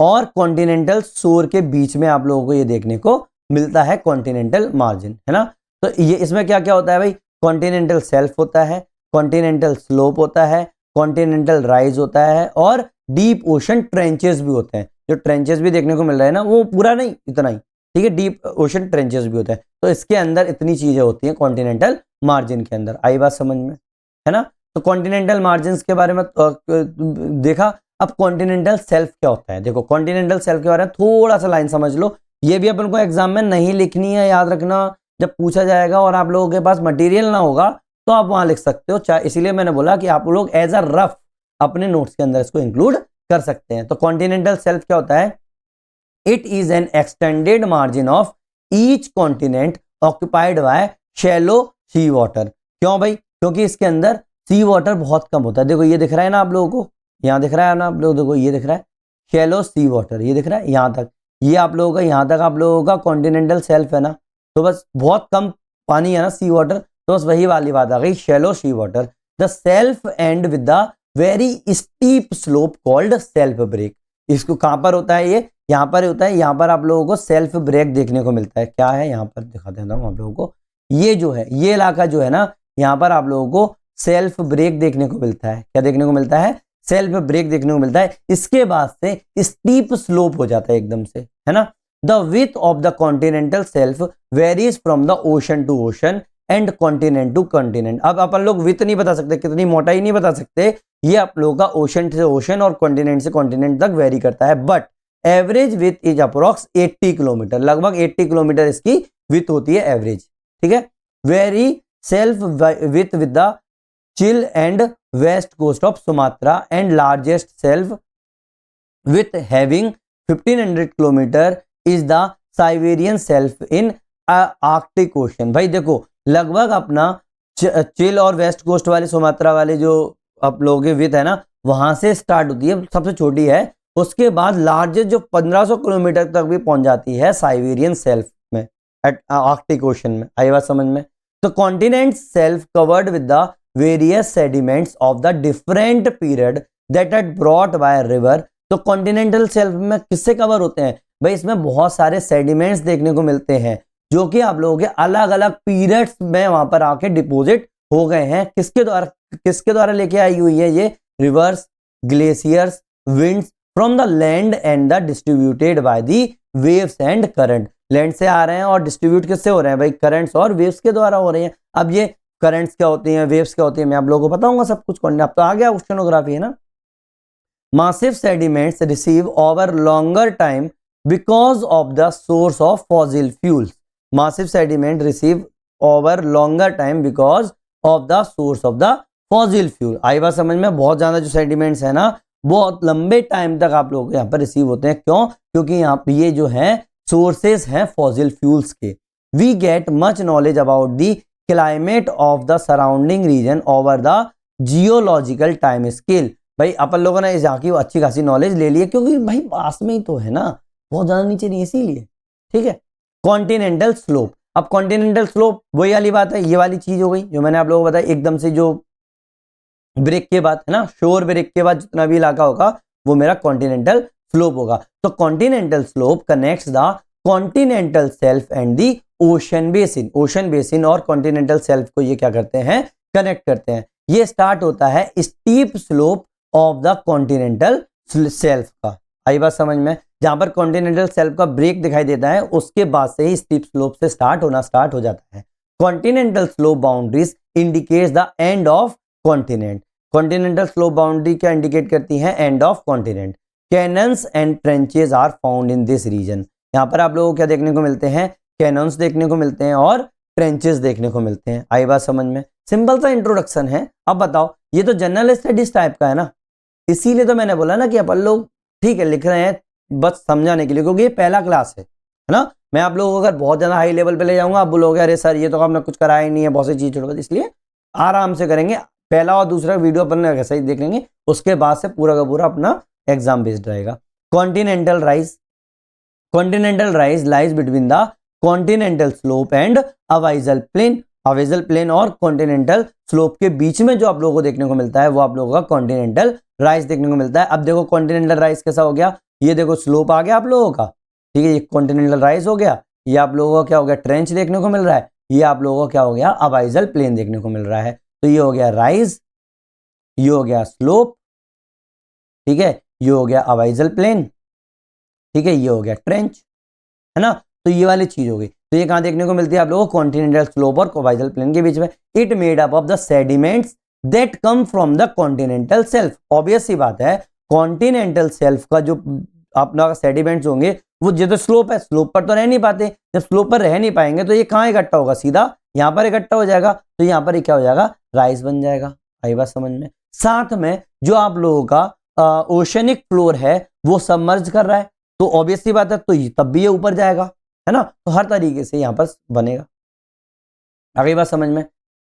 और कॉन्टिनेंटल शोर के बीच में आप लोगों को ये देखने को मिलता है कॉन्टिनेंटल मार्जिन, है ना। तो ये इसमें क्या क्या होता है भाई, कॉन्टिनेंटल सेल्फ होता है, कॉन्टिनेंटल स्लोप होता है, कॉन्टिनेंटल राइज होता है, और डीप ओशन ट्रेंचेस भी होते हैं। जो ट्रेंचेस भी देखने को मिल रहा है ना, वो पूरा नहीं, इतना ही। ठीक है, डीप ओशन ट्रेंचेस भी होते हैं, तो इसके अंदर इतनी चीजें होती हैं कॉन्टिनेंटल मार्जिन के अंदर। आई बात समझ में, है ना। तो कॉन्टिनेंटल मार्जिन के बारे में देखा। अब कॉन्टिनेंटल सेल्फ क्या होता है, देखो कॉन्टिनेंटल सेल्फ के बारे में थोड़ा सा लाइन समझ लो। ये भी अपन को एग्जाम में नहीं लिखनी है, याद रखना। जब पूछा जाएगा और आप लोगों के पास मटेरियल ना होगा तो आप वहां लिख सकते हो, चाहे, इसीलिए मैंने बोला कि आप लोग एज अ रफ अपने नोट्स के अंदर इसको इंक्लूड कर सकते हैं। तो कॉन्टिनेंटल सेल्फ क्या होता है, it is an extended margin of each continent occupied by shallow sea water. क्यों भाई, क्योंकि इसके अंदर सी वाटर बहुत कम होता है। देखो ये दिख रहा है ना आप लोगों को, यहाँ दिख रहा है ना आप लोग, देखो ये दिख रहा है शैलो सी वाटर, ये दिख रहा है यहाँ तक, ये आप लोगों का यहाँ तक आप लोगों का कॉन्टिनेंटल सेल्फ है ना। तो बस बहुत कम पानी है ना, सी वाटर, तो बस वही वाली बात आ गई, shallow sea water. The shelf end with the very steep slope called shelf break. इसको कहां पर होता है, ये यहाँ पर होता है, यहाँ पर आप लोगों को सेल्फ ब्रेक देखने को मिलता है। क्या है, यहाँ पर दिखा देता हूँ आप लोगों को, ये जो है, ये इलाका जो है ना, यहाँ पर आप लोगों को सेल्फ ब्रेक देखने को मिलता है। क्या देखने को मिलता है, सेल्फ ब्रेक देखने को मिलता है, इसके बाद से स्टीप स्लोप हो जाता है एकदम से, है ना। The width of the continental shelf varies from the ocean to ocean and continent to continent. अब अपन लोग विथ नहीं बता सकते, कितनी मोटाई नहीं बता सकते, ये आप लोगों का ओशन से ओशन और कॉन्टिनेंट से कॉन्टिनेंट तक वेरी करता है, but average with is approx 80 kilometre, लगभग 80 किलोमीटर इसकी विथ होती है एवरेज, ठीक है। Very shelf width with the Chile and west coast of Sumatra and largest shelf width having 1500 kilometre is the Siberian shelf in Arctic Ocean. भाई देखो, लगभग अपना चिल और वेस्ट कोस्ट वाले सुमात्रा वाले जो आप लोगों के विथ है ना, वहां से स्टार्ट होती है, सबसे छोटी है, उसके बाद लार्जेस्ट जो 1500 किलोमीटर तक भी पहुंच जाती है साइबेरियन सेल्फ में, आर्कटिक ओशन में। आई बात समझ में? तो continent self covered with the various sediments of the different period that had brought by river. तो कॉन्टिनेंटल सेल्फ में किससे कवर होते हैं भाई? इसमें बहुत सारे सेडिमेंट्स देखने को मिलते हैं जो कि आप लोगों के अलग अलग पीरियड्स में वहां पर आके डिपोजिट हो गए हैं। किसके द्वारा लेके आई हुई है ये? Reverse, glaciers, winds from the land and the distributed by the waves and current. Land से आ रहे हैं और डिस्ट्रीब्यूट किससे हो रहे हैं भाई? करंट्स और वेव्स के द्वारा हो रहे हैं। अब ये करंट्स क्या होती हैं, वेव्स क्या होती हैं, मैं आप लोगों को बताऊंगा सब कुछ। अब तो आ गया ओशनोग्राफी, है ना। Massive sediments receive over longer time because of the source of fossil fuels. Massive sediment receive over longer time because of the source of the fossil fuel. आई बात समझ में? बहुत ज्यादा जो सेडिमेंट्स है ना, बहुत लंबे टाइम तक आप लोग यहाँ पर रिसीव होते हैं। क्यों? क्योंकि यहाँ पे ये जो है सोर्सेस हैं फॉसिल फ्यूल्स के। We get much knowledge about the climate of the surrounding region over the geological time scale. भाई अपन लोगों ने इस की अच्छी खासी नॉलेज ले ली है, क्योंकि भाई पास में ही तो है ना, बहुत ज्यादा नीचे नहीं, इसीलिए, ठीक है। Continental slope. अब कॉन्टिनेंटल स्लोप वही वाली बात है, ये वाली चीज हो गई जो मैंने आप लोगों को बताया, एकदम से जो ब्रेक के बाद है ना, शोर ब्रेक के बाद जितना भी इलाका होगा वो मेरा कॉन्टिनेंटल स्लोप होगा। तो continental slope connects the continental self and the ocean basin. Ocean basin और कॉन्टिनेंटल सेल्फ को ये क्या करते हैं? कनेक्ट करते हैं। ये स्टार्ट होता है steep slope of the continental self का। आई बात समझ में? जहां पर कॉन्टिनेंटल सेल्फ का ब्रेक दिखाई देता है, उसके बाद से ही स्टीप स्लोप से स्टार्ट हो जाता है। Continental slope boundaries indicates the end of continent. Continental slope boundary क्या इंडिकेट करती है? End of continent. Canyons and trenches are found in this region. यहाँ पर आप लोगों को क्या देखने को मिलते हैं? कैनन्स देखने को मिलते हैं और ट्रेंचेस देखने को मिलते हैं। आई बात समझ में? सिंपल सा इंट्रोडक्शन है। अब बताओ, ये तो जनरल स्टडीज टाइप का है ना, इसीलिए तो मैंने बोला ना कि अपन लोग ठीक है लिख रहे हैं बस समझाने के लिए, क्योंकि ये पहला क्लास है ना। मैं आप लोगों को अगर बहुत ज्यादा हाई लेवल पे ले जाऊंगा, आप बोलोगे अरे सर ये तो आपने कुछ कराया ही नहीं है, बहुत सी चीज छोड़कर, इसलिए आराम से करेंगे। पहला और दूसरा वीडियो अपन ऐसा ही देख लेंगे, उसके बाद से पूरा का पूरा अपना एग्जाम बेस्ड रहेगा। Continental rise. Continental rise lies between the continental slope and abyssal plain. Abyssal plain और कॉन्टिनेंटल स्लोप के बीच में जो आप लोगों को देखने को मिलता है वो आप लोगों का कॉन्टिनेंटल राइज देखने को मिलता है। अब देखो कॉन्टिनेंटल राइज कैसा हो गया? ये देखो स्लोप आ गया आप लोगों का, ठीक है, ये कॉन्टिनेंटल राइज हो गया। ये आप लोगों का क्या हो गया? ट्रेंच देखने को मिल रहा है। ये आप लोगों का क्या हो गया? अवाइजल प्लेन देखने को मिल रहा है। तो ये हो गया राइज, ये हो गया स्लोप, ठीक है, ये हो गया अवाइजल प्लेन, ठीक है, ये हो गया ट्रेंच, है ना। तो ये वाली चीज हो गई। तो ये कहां देखने को मिलती है आप लोगों को? कॉन्टिनेंटल स्लोप और अवाइजल प्लेन के बीच में। It made up of the sediments that come from the continental shelf. Obvious सी बात है, कॉन्टिनेंटल सेल्फ का जो अपना सेडिमेंट्स होंगे वो जो तो स्लोप है, स्लोप पर तो रह नहीं पाते। जब स्लोप पर रह नहीं पाएंगे तो ये कहाँ इकट्ठा होगा? सीधा यहाँ पर इकट्ठा हो जाएगा। तो यहाँ पर क्या हो जाएगा? राइज बन जाएगा। आई बात समझ में? साथ में जो आप लोगों का ओशनिक फ्लोर है वो सबमर्ज कर रहा है, तो ऑब्वियस सी बात है, तो तब भी ये ऊपर जाएगा, है ना। तो हर तरीके से यहाँ पर बनेगा। अगली बात समझ में?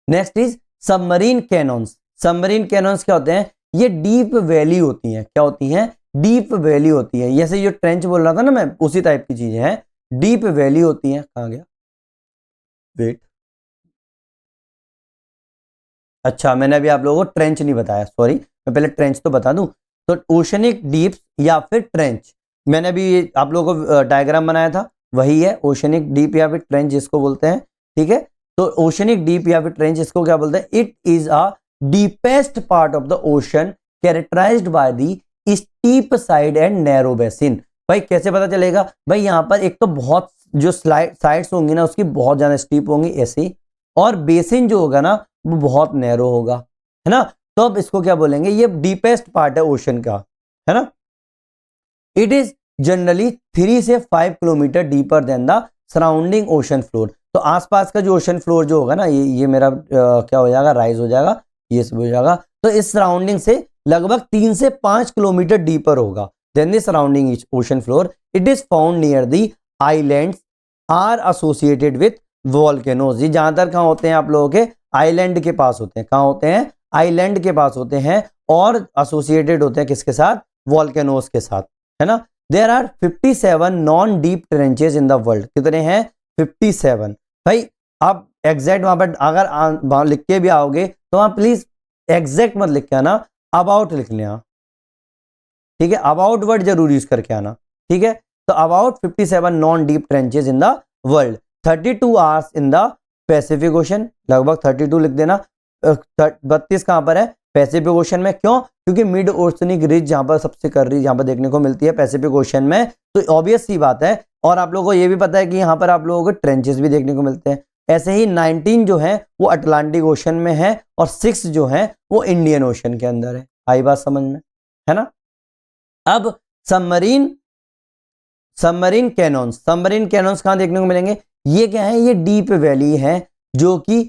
Next is submarine canyons. Submarine canyons क्या होते हैं? ये डीप वैली होती हैं। क्या होती हैं? डीप वैली होती है। जैसे जो ट्रेंच बोल रहा था ना मैं, उसी टाइप की चीजें हैं। डीप वैली होती हैं। कहां गया? वेट, अच्छा मैंने अभी आप लोगों को ट्रेंच नहीं बताया, सॉरी, मैं पहले ट्रेंच तो बता दूं। तो ओशनिक डीप या फिर ट्रेंच, मैंने अभी आप लोगों को डायग्राम बनाया था, वही है ओशनिक डीप या फिर ट्रेंच जिसको बोलते हैं, ठीक है। तो ओशनिक डीप या फिर ट्रेंच इसको क्या बोलते हैं? It is a deepest part of the ocean characterised by the steep side and narrow basin. भाई कैसे पता चलेगा? भाई यहाँ पर एक तो बहुत जो साइड्स होंगी ना उसकी बहुत ज्यादा स्टीप होंगी ऐसे, और बेसिन जो होगा ना वो बहुत नैरो होगा, है ना। तो अब इसको क्या बोलेंगे? ये डीपेस्ट पार्ट है ओशन का, है ना। इट इज जनरली 3 से 5 kilometre deeper than the surrounding ocean floor. तो आसपास का जो ओशन फ्लोर जो होगा ना ये मेरा क्या हो जाएगा? राइज हो जाएगा, ये सब हो जाएगा। तो इस सराउंडिंग से लगभग 3 से 5 किलोमीटर डीपर होगा then the surrounding ocean floor. It is found near the islands are associated with volcanoes. ये ज्यादातर कहाँ होते हैं आप लोगों के? आइलैंड के पास होते हैं। कहाँ होते हैं? आइलैंड के पास होते हैं, और एसोसिएटेड होते हैं किसके साथ? वॉल्केनोज के साथ, है ना। There are 57 known deep trenches in the world. कितने हैं? 57। भाई आप एग्जैक्ट वहां पर अगर लिख के भी आओगे तो वहां प्लीज एग्जैक्ट मत लिख के आना, अबाउट लिख लेना, ठीक है। अबाउट वर्ड जरूर यूज करके आना, ठीक है। तो about 57 known deep trenches in the world, 32 hours in the Pacific ocean, लगभग 32 लिख देना। 32 कहां पर है? पैसिफिक ओशन में। क्यों? क्योंकि मिड ओशनिक रिज जहां पर सबसे कर रही जहां पर देखने को मिलती है पैसिफिक ओशन में, तो ऑब्वियस सी बात है। और आप लोगों को ये भी पता है कि यहाँ पर आप लोगों को ट्रेंचेस भी देखने को मिलते हैं। ऐसे ही 19 जो है वो अटलांटिक ओशन में है, और 6 जो है वो इंडियन ओशन के अंदर है। आई बात समझ में, है ना। अब सबमरीन कैनॉन्स कहां देखने को मिलेंगे? ये क्या है? ये डीप वैली है जो कि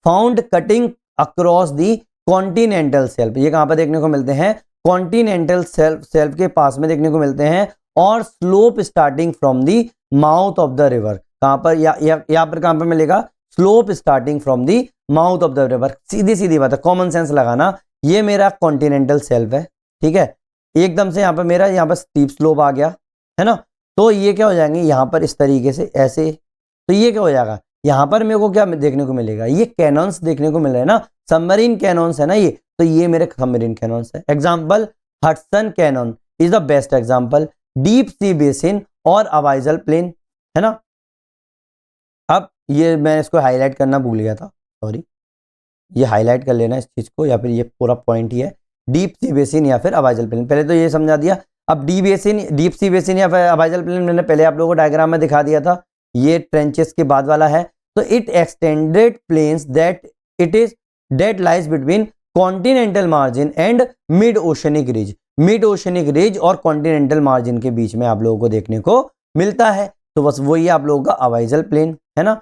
found cutting across the continental shelf. ये कहां पर देखने को मिलते हैं? कॉन्टिनेंटल शेल्फ के पास में देखने को मिलते हैं, और slope starting from the mouth of the river. कहां पर? यहां पर कहां पर मिलेगा? Slope starting from the mouth of the river. सीधी सीधी बात है, कॉमन सेंस लगाना। ये मेरा कॉन्टिनेंटल शेल्फ है, ठीक है। एकदम से यहाँ पर स्टीप स्लोप आ गया, है ना। तो ये क्या हो जाएंगे? यहाँ पर इस तरीके से ऐसे, तो ये क्या हो जाएगा? यहाँ पर मेरे को क्या देखने को मिलेगा? ये कैनॉन्स देखने को मिल रहे हैं ना, सबमरीन कैनॉन्स है ना ये। तो ये मेरे सबमरीन कैनॉन्स है। Example, Hudson Canon is the best example, deep sea basin और अवाइजल प्लेन, है ना। अब ये मैं इसको हाईलाइट करना भूल गया था, सॉरी। ये हाईलाइट कर लेना इस चीज को, या फिर ये पूरा पॉइंट ही है, डीप सी बेसिन या फिर अवाइजल प्लेन। पहले तो ये समझा दिया। अब डीप सी बेसिन या फिर अवाइजल प्लेन मैंने पहले आप लोगों को डायग्राम में दिखा दिया था, ये ट्रेंचेस के बाद वाला है। तो it extended plains that lies between continental margin and mid oceanic ridge. Mid oceanic ridge और कॉन्टिनेंटल मार्जिन के बीच में आप लोगों को देखने को मिलता है। तो बस वही आप लोगों का अवाइजल प्लेन, है ना।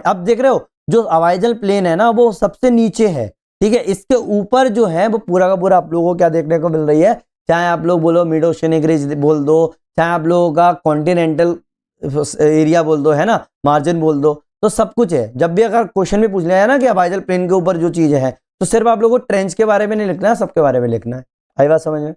अब देख रहे हो जो अवाइजल प्लेन है ना वो सबसे नीचे है, ठीक है। इसके ऊपर जो है वो पूरा का पूरा आप लोगों को क्या देखने को मिल रही है? चाहे आप लोग बोलो मिड ओशनिक रिज बोल दो, चाहे आप लोगों का कॉन्टिनेंटल एरिया बोल दो, है ना, मार्जिन बोल दो, तो सब कुछ है। जब भी अगर क्वेश्चन भी पूछ लिया है ना कि अवाइजल प्लेन के ऊपर जो चीज है, तो सिर्फ आप लोगों को ट्रेंच के बारे में नहीं लिखना है, सबके बारे में लिखना है। आई बात समझ में?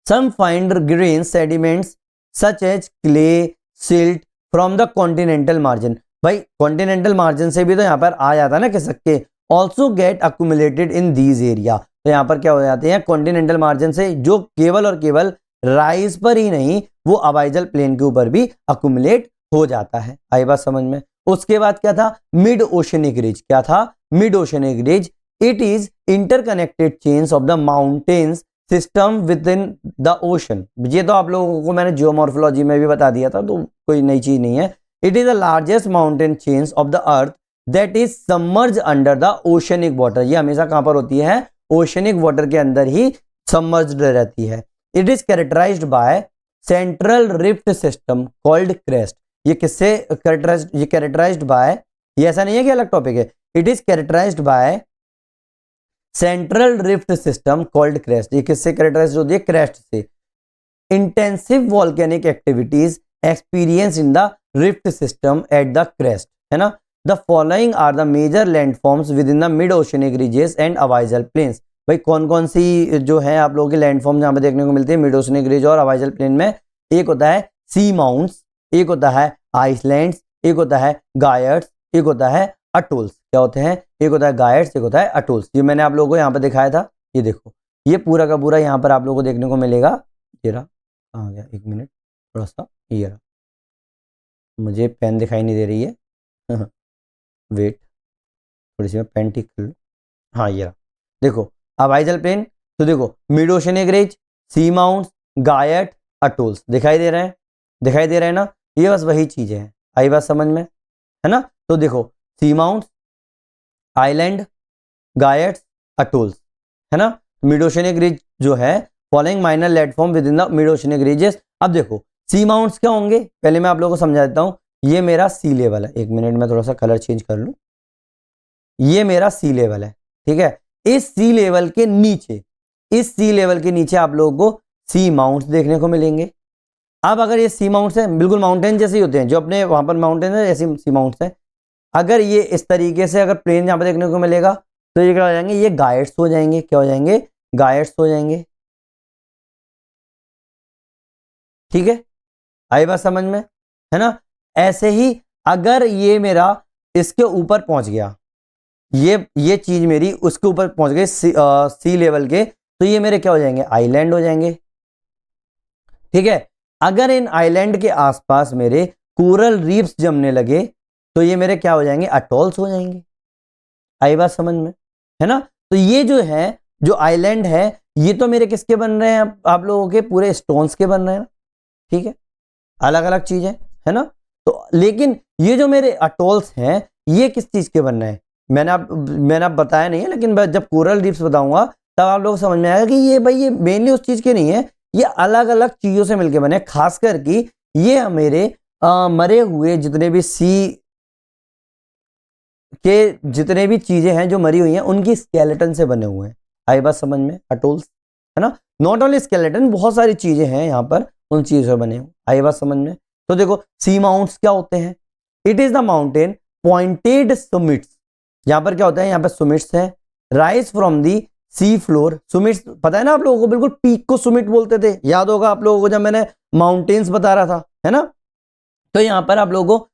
Some fine grain sediments such as clay, silt from the continental margin. भाई कॉन्टिनेंटल मार्जिन से भी तो यहाँ पर आ जाता है ना खिसक के, also get accumulated in these area. तो यहाँ पर क्या हो जाते हैं? कॉन्टिनेंटल मार्जिन से जो केवल और केवल राइज पर ही नहीं, वो अवाइजल प्लेन के ऊपर भी अक्यूमुलेट हो जाता है। आई बात समझ में? उसके बाद क्या था? Mid oceanic ridge. क्या था? Mid oceanic ridge. It is interconnected chains of the mountains system with in the ocean. ये तो आप लोगों को मैंने जियोमॉर्फोलॉजी में भी बता दिया था, तो कोई नई चीज नहीं है। It is the largest mountain chains of the earth that is submerge under the oceanic water. ये हमेशा कहां पर होती है? ओशनिक वाटर के अंदर ही सबमर्ज्ड रहती है। It is characterised by central rift system called crest. ये किससे कैरेक्टराइज्ड बाय, ये ऐसा नहीं है कि अलग टॉपिक है। It is characterised by central rift system called crest. ये किससे कैरेक्टराइज्ड होती है? क्रेस्ट से। Intensive volcanic activities experience in the rift system at the crest, है ना। The following are the major landforms within the mid oceanic ridges and abyssal plains. भाई कौन कौन सी जो है आप लोगों के लैंडफॉर्म जहां पे देखने को मिलती है मिड ओशनिक रिज और अवाइजल प्लेन में? एक होता है सी माउंट्स, एक होता है आइसलैंड्स, एक होता है गायर्स, एक होता है अटोल्स। क्या होते हैं? एक होता है गायर्स, एक होता है अटोल्स। ये मैंने आप लोगों को यहाँ पर दिखाया था। ये देखो, ये पूरा का पूरा यहाँ पर आप लोगों को देखने को मिलेगा। ये रहा, कहाँ गया? एक मिनट, थोड़ा सा, ये रहा, मुझे पेन दिखाई नहीं दे रही है वेट, थोड़ी सी मैं पेन ठीक कर लूँ। हाँ ये रहा, देखो अब आइजल प्लेन, तो देखो मिड ओशियनिक रिज, सी माउंट्स, गायट, अटोल्स दिखाई दे रहे हैं, दिखाई दे रहे हैं ना, ये बस वही चीजें हैं, आई बात समझ में, है ना। तो देखो सी माउंट्स, आइलैंड, गायट्स, अटोल्स, है ना। मिड ओशियनिक रिज जो है following minor landform with in the mid oceanic ridges. अब देखो सी माउंट्स क्या होंगे, पहले मैं आप लोगों को समझा देता हूं। ये मेरा सी लेवल है, एक मिनट में थोड़ा सा कलर चेंज कर लूं, ये मेरा सी लेवल है, ठीक है। इस सी लेवल के नीचे, इस सी लेवल के नीचे आप लोगों को सी माउंट्स देखने को मिलेंगे। अब अगर ये सी माउंट्स हैं, बिल्कुल माउंटेन जैसे ही होते हैं, जो अपने वहां पर माउंटेन है ऐसे सी माउंट्स हैं। अगर ये इस तरीके से अगर प्लेन यहाँ पर देखने को मिलेगा तो ये क्या हो जाएंगे, ये गायट्स हो जाएंगे, क्या हो जाएंगे, गायट्स हो जाएंगे, ठीक है। आई बात समझ में, है ना। ऐसे ही अगर ये मेरा इसके ऊपर पहुंच गया, ये चीज मेरी उसके ऊपर पहुंच गई सी लेवल के, तो ये मेरे क्या हो जाएंगे, आइलैंड हो जाएंगे, ठीक है। अगर इन आइलैंड के आसपास मेरे कोरल रीफ्स जमने लगे तो ये मेरे क्या हो जाएंगे, अटॉल्स हो जाएंगे। आई बात समझ में, है ना। तो ये जो है, जो आइलैंड है, ये तो मेरे किसके बन रहे हैं, आप लोगों के पूरे स्टोन्स के बन रहे हैं, ठीक है, अलग अलग चीजें, है ना। तो लेकिन ये जो मेरे अटोल्स हैं ये किस चीज के बन रहे हैं, मैंने आप बताया नहीं है, लेकिन जब कोरल रीफ्स बताऊंगा तब आप लोग समझ में आएगा कि ये भाई ये मेनली उस चीज के नहीं है, ये अलग अलग चीजों से मिलकर बने, खासकर कि ये मेरे मरे हुए जितने भी सी के जितने भी चीजें हैं जो मरी हुई हैं उनकी स्केलेटन से बने हुए हैं। आई बात समझ में, अटोल्स, है ना। नॉट ओनली स्केलेटन, बहुत सारी चीजें हैं यहाँ पर उन चीजों से बने हुए। आई बात समझ में। तो देखो सी माउंट्स क्या होते हैं, it is the mountain pointed summits, यहाँ पर क्या होता है, यहाँ पर सुमिट्स है, rise from the sea floor. Summits पता है ना आप लोगों को, बिल्कुल पीक को सुमिट बोलते थे, याद होगा आप लोगों को जब मैंने माउंटेन्स बता रहा था, है ना। तो यहाँ पर आप लोगों को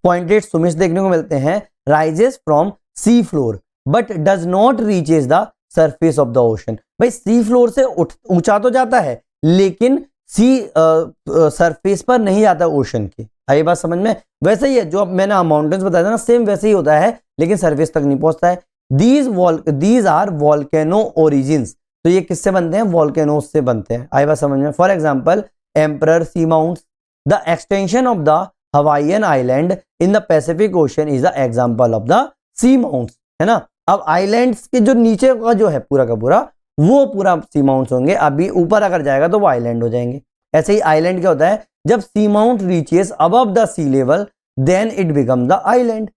पॉइंटेड सुमिट्स देखने को मिलते हैं, rises from sea floor but does not reaches the surface of the ocean. भाई सी फ्लोर से ऊंचा तो जाता है लेकिन सी सरफेस पर नहीं जाता ओशन के। आई बात समझ में। वैसे ही है जो मैंने माउंटेन्स बताया था ना, सेम वैसे ही होता है लेकिन सरफेस तक नहीं पहुंचता है। दीज आर वॉल्केनो ओरिजिन्स, तो ये किससे बनते हैं, वॉल्केनोज से बनते हैं। आई बात समझ में। For example Emperor seamounts, the extension of the Hawaiian island in the Pacific Ocean is the example of the seamounts, है ना। अब आइलैंड्स के जो नीचे का जो है पूरा का पूरा वो पूरा सी माउंट्स होंगे, अभी ऊपर अगर जाएगा तो वो आइलैंड हो जाएंगे। ऐसे ही आइलैंड क्या होता है, जब seamount reaches above the sea level then it become the island,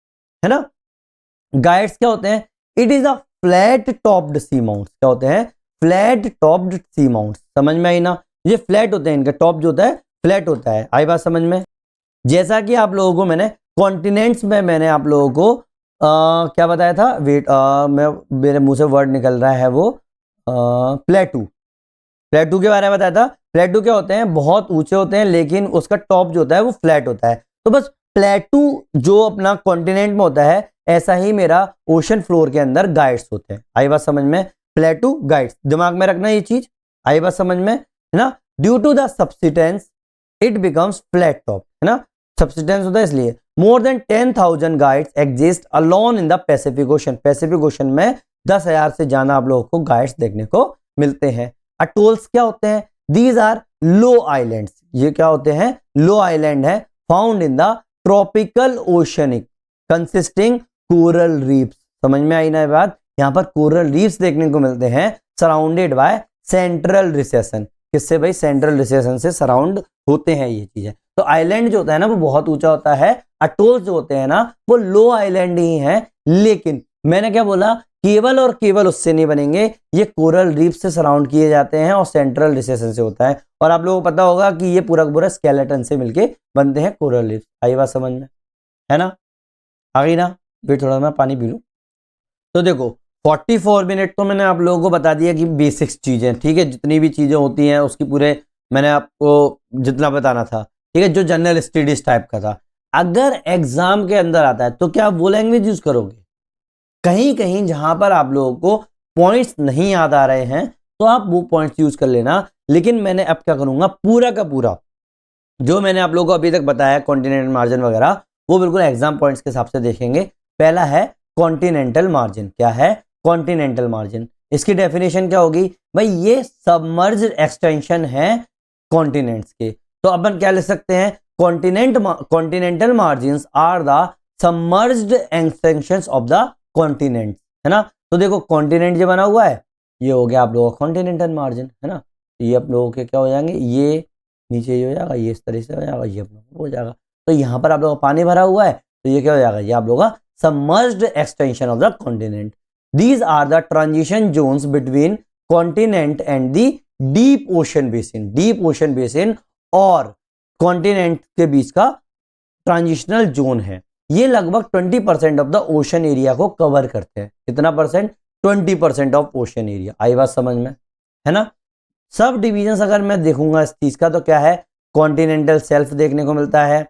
है ना। गाइड्स क्या होते हैं, it is a flat topped seamounts, क्या होते हैं, फ्लैट टॉप्ड सी माउंट्स। समझ में आई ना, ये फ्लैट होते हैं, इनका टॉप जो होता है फ्लैट होता है। आई बात समझ में। जैसा कि आप लोगों को मैंने कॉन्टिनेंट्स में मैंने आप लोगों को क्या बताया था, वेट मैं मेरे मुंह से वर्ड निकल रहा है, वो प्लेटू, प्लेटू के बारे में बताया था। प्लेटू क्या होते हैं, बहुत ऊंचे होते हैं लेकिन उसका टॉप जो होता है वो फ्लैट होता है। तो बस प्लेटू जो अपना कॉन्टिनेंट में होता है, ऐसा ही मेरा ओशन फ्लोर के अंदर गाइड्स होते हैं। आई बात समझ में, प्लेटू गाइड्स, दिमाग में रखना ये चीज। आई बात समझ में, है ना। Due to the subsidence it becomes flat top, है ना, सब्सिडेंस होता है इसलिए। More than 10,000 guyots exist alone in the Pacific Ocean, Pacific Ocean में 10,000 से ज्यादा आप लोगों को गाइड्स देखने को मिलते हैं। अटोल्स क्या होते हैं, दीज आर लो आइलैंड्स, ये क्या होते हैं, लो आइलैंड है, found in the tropical oceanic consisting coral reefs. समझ में आई ना बात, यहां पर कोरल रीफ्स देखने को मिलते हैं सराउंडेड बाय सेंट्रल रिसेशन। किससे भाई, सेंट्रल रिसेशन से सराउंड होते हैं ये चीजें। तो आइलैंड जो होता है ना वो बहुत ऊंचा होता है, अटोल्स जो होते हैं ना वो लो आइलैंड ही हैं, लेकिन मैंने क्या बोला, केवल और केवल उससे नहीं बनेंगे, ये कोरल रीफ से सराउंड किए जाते हैं और सेंट्रल रिसेशन से होता है। और आप लोगों को पता होगा कि ये पूरा पूरा स्केलेटन से मिलके बनते हैं कोरल रीफ। आई बात समझ में, है ना, आ गई ना। फिर थोड़ा मैं पानी पी लूं। तो देखो 44 मिनट तो मैंने आप लोगों को बता दिया कि बेसिक्स चीजें, ठीक है, जितनी भी चीजें होती हैं उसकी पूरे मैंने आपको जितना बताना था, ठीक है, जो जनरल स्टडीज टाइप का था। अगर एग्जाम के अंदर आता है तो क्या आप वो लैंग्वेज यूज करोगे, कहीं कहीं जहां पर आप लोगों को पॉइंट्स नहीं याद आ रहे हैं तो आप वो पॉइंट्स यूज कर लेना। लेकिन मैंने अब क्या करूंगा, पूरा का पूरा जो मैंने आप लोगों को अभी तक बताया कॉन्टिनेंटल मार्जिन वगैरह, वो बिल्कुल एग्जाम पॉइंट्स के हिसाब से देखेंगे। पहला है कॉन्टिनेंटल मार्जिन, क्या है, कॉन्टिनेंटल मार्जिन। इसकी डेफिनेशन क्या होगी भाई, ये सबमर्ज एक्सटेंशन है कॉन्टिनेंट्स के। तो अपन क्या लिख सकते हैं, continental margins are the submerged extensions of the continent, है ना। तो देखो कॉन्टिनेंट जो बना हुआ है ये हो गया आप लोगों का कॉन्टिनेंटल मार्जिन, है ना। तो ये आप लोगों के क्या हो जाएंगे, ये नीचे ये हो जाएगा, ये इस तरह से हो जाएगा, ये अपना हो जाएगा। तो यहाँ पर आप लोगों का पानी भरा हुआ है तो ये क्या हो जाएगा, ये आप लोगों का submerged extension of the continent. These are the transition zones between continent and the deep ocean basin. Deep ocean basin और continent के बीच का ट्रांजिशनल जोन है। ये लगभग 20% ऑफ द ओशन एरिया को कवर करते हैं। कितना परसेंट, 20% ऑफ ओशन एरिया। आई बात समझ में, है ना। सब डिविजन अगर मैं देखूंगा इस चीज का तो क्या है, कॉन्टिनेंटल सेल्फ देखने को मिलता है,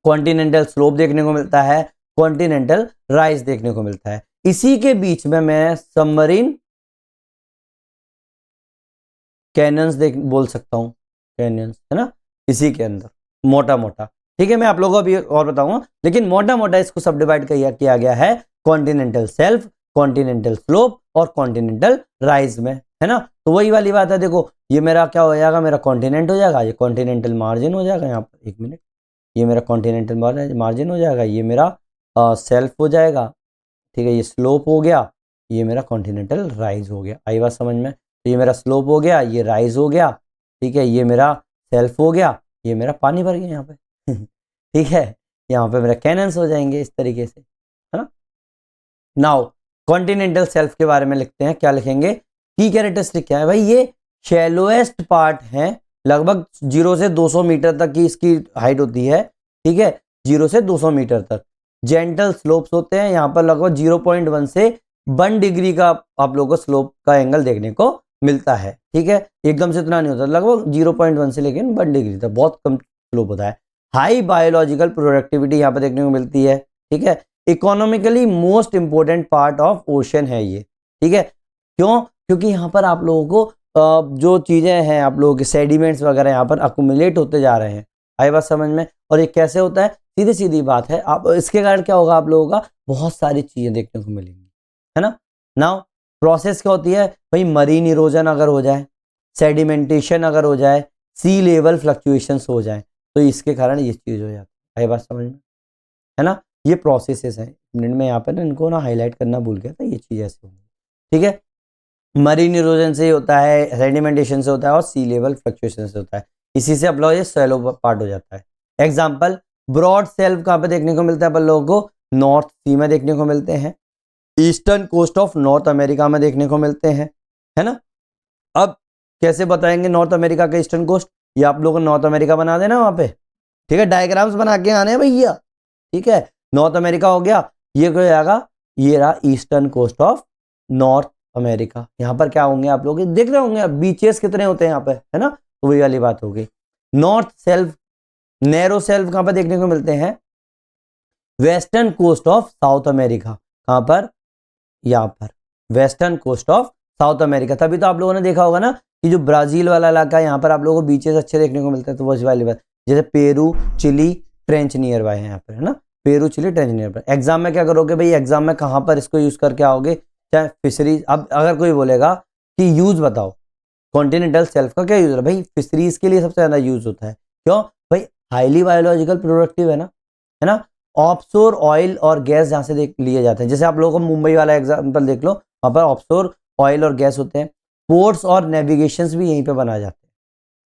कॉन्टिनेंटल स्लोप देखने को मिलता है, कॉन्टिनेंटल राइज देखने को मिलता है। इसी के बीच में मैं सबमरीन कैनन्स बोल सकता हूं, कैनन्स, है ना, इसी के अंदर मोटा मोटा। ठीक है, मैं आप लोगों को अभी और बताऊंगा, लेकिन मोटा मोटा इसको सब डिवाइड किया गया है कॉन्टिनेंटल सेल्फ, कॉन्टिनेंटल स्लोप और कॉन्टिनेंटल राइज में, है ना। तो वही वाली बात है, देखो ये मेरा क्या हो जाएगा, मेरा कॉन्टिनेंट हो जाएगा, ये कॉन्टिनेंटल मार्जिन हो जाएगा, यहाँ पर 1 मिनट, ये मेरा कॉन्टिनेंटल मार्जिन हो जाएगा, ये मेरा सेल्फ हो जाएगा, ठीक है, ये स्लोप हो गया, ये मेरा कॉन्टिनेंटल राइज हो गया। आई बात समझ में। तो ये मेरा स्लोप हो गया, ये राइज हो गया, ठीक है, ये मेरा सेल्फ हो गया, ये मेरा पानी भर गया यहाँ पे ठीक है, यहाँ पे मेरा कैनन्स हो जाएंगे इस तरीके से, है ना। नाउ कॉन्टिनेंटल सेल्फ के बारे में लिखते हैं, क्या लिखेंगे, की कैरेक्टरिस्टिक क्या है भाई, ये शैलोएस्ट पार्ट है, लगभग 0 से 200 मीटर तक की इसकी हाइट होती है, ठीक है, 0 से 200 मीटर तक। जेंटल स्लोप्स होते हैं, यहाँ पर लगभग 0.1 से 1 डिग्री का आप लोगों को स्लोप का एंगल देखने को मिलता है, ठीक है, एकदम से इतना नहीं होता, लगभग 0.1 से लेकिन 1 डिग्री तक बहुत कम स्लोप होता है। हाई बायोलॉजिकल प्रोडक्टिविटी यहाँ पर देखने को मिलती है, ठीक है। Economically most important part of ocean है ये, ठीक है, क्यों, क्योंकि यहाँ पर आप लोगों को जो चीजें हैं आप लोगों के सेडिमेंट्स वगैरह यहाँ पर अकुमुलेट होते जा रहे हैं। आई बात समझ में। और ये कैसे होता है, सीधी सीधी बात है, आप इसके कारण क्या होगा, आप लोगों का बहुत सारी चीजें देखने को मिलेंगी, है ना। नाउ प्रोसेस क्या होती है भाई, मरीन इरोजन अगर हो जाए, सेडिमेंटेशन अगर हो जाए, सी लेवल फ्लक्चुएशंस हो जाए, तो इसके कारण ये चीज हो जाती है। आई बात समझ में, है ना। ये प्रोसेसेस हैं, मिनट में यहाँ पर ना इनको ना हाईलाइट करना भूल गया था, ये चीज ऐसे होगी, ठीक है। मरीन इरोजन से होता है, सेडिमेंटेशन से होता है और सी लेवल फ्लक्चुएशन से होता है, इसी से आप लोग ये सैलो पार्ट हो जाता है। एग्जाम्पल, ब्रॉड सेल्फ कहाँ पे देखने को मिलता है अपन लोगों को, नॉर्थ सी में देखने को मिलते हैं, eastern coast of North America में देखने को मिलते हैं, है ना। अब कैसे बताएंगे नॉर्थ अमेरिका का ईस्टर्न कोस्ट, ये आप लोगों को नॉर्थ अमेरिका बना देना वहां पे, ठीक है, डायग्राम्स बना के आने हैं भैया, ठीक है। नॉर्थ अमेरिका हो गया, ये क्या हो जाएगा, ये रहा eastern coast of North America. यहाँ पर क्या होंगे आप लोग देख रहे होंगे, बीचेस कितने होते हैं यहाँ पे, है ना, तो वही वाली बात हो गई। नॉर्थ सेल्फ, नैरो सेल्फ कहाँ पर देखने को मिलते हैं, western coast of South America, कहाँ पर, यहाँ पर western coast of South America. तभी तो आप लोगों ने देखा होगा ना कि जो ब्राजील वाला इलाका है यहाँ पर आप लोगों को बीचेस अच्छे देखने को मिलते हैं, तो वही वाली बात, जैसे Peru Chile trench near by है यहाँ पर, है ना, Peru Chile trench near by. Exam में क्या करोगे भाई, एग्जाम में कहाँ पर इसको यूज करके आओगे, चाहे फिशरीज। अब अगर कोई बोलेगा कि यूज बताओ कॉन्टिनेंटल सेल्फ का, क्या यूज है भाई, फिशरीज के लिए सबसे ज्यादा यूज होता है, क्यों भाई, हाईली बायोलॉजिकल प्रोडक्टिव है ना। ऑफशोर ऑयल और गैस जहां से देख लिए जाते हैं, जैसे आप लोगों को मुंबई वाला एग्जाम्पल देख लो, वहां पर ऑफशोर ऑयल और गैस होते हैं, पोर्ट्स और नेविगेशंस भी यहीं पे बनाए जाते हैं,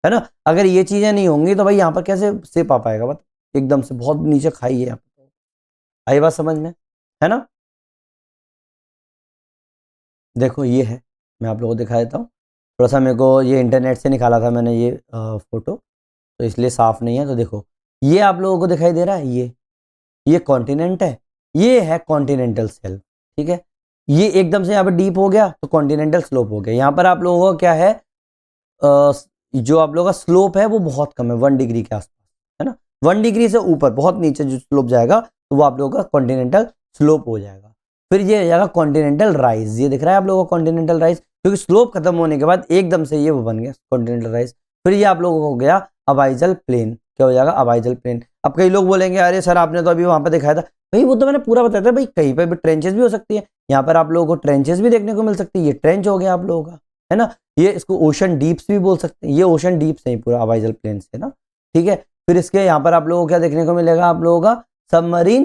है ना। अगर ये चीजें नहीं होंगी तो भाई यहाँ पर कैसे सिप आ पाएगा, बस एकदम से बहुत नीचे खाई है यहाँ पर। आई बात समझ में, है ना। देखो ये है, मैं आप लोगों को दिखा देता हूँ, थोड़ा सा मेरे को ये इंटरनेट से निकाला था मैंने ये फोटो, तो इसलिए साफ नहीं है। तो देखो ये आप लोगों को दिखाई दे रहा है, ये कॉन्टिनेंट है, ये है कॉन्टिनेंटल सेल्फ, ठीक है। ये एकदम से यहाँ पे डीप हो गया तो कॉन्टिनेंटल स्लोप हो गया। यहाँ पर आप लोगों को क्या है, जो आप लोगों का स्लोप है वो बहुत कम है, 1 डिग्री के आसपास, है ना। 1 डिग्री से ऊपर बहुत नीचे जो स्लोप जाएगा तो वो आप लोगों का कॉन्टिनेंटल स्लोप हो जाएगा। फिर ये हो जाएगा कॉन्टिनेंटल राइज, ये दिख रहा है आप लोगों को कॉन्टिनेंटल राइज, क्योंकि स्लोप खत्म होने के बाद एकदम से ये वो बन गया कॉन्टिनेंटल राइज। फिर ये आप लोगों को हो गया अबाइजल प्लेन, क्या हो जाएगा, अबाइजल प्लेन। अब कई लोग बोलेंगे अरे सर आपने तो अभी वहां पर दिखाया था, भाई वो तो मैंने पूरा बताया था भाई, कहीं पर भी ट्रेंचेस भी हो सकती है, यहाँ पर आप लोगों को ट्रेंचेस भी देखने को मिल सकती है, ये ट्रेंच हो गया आप लोगों का, है ना। ये इसको ओशन डीप्स भी बोल सकते हैं, ये ओशन डीप्स है पूरा अबाइजल प्लेन से ना, ठीक है। फिर इसके यहाँ पर आप लोगों को क्या देखने को मिलेगा, आप लोगों का सबमरीन,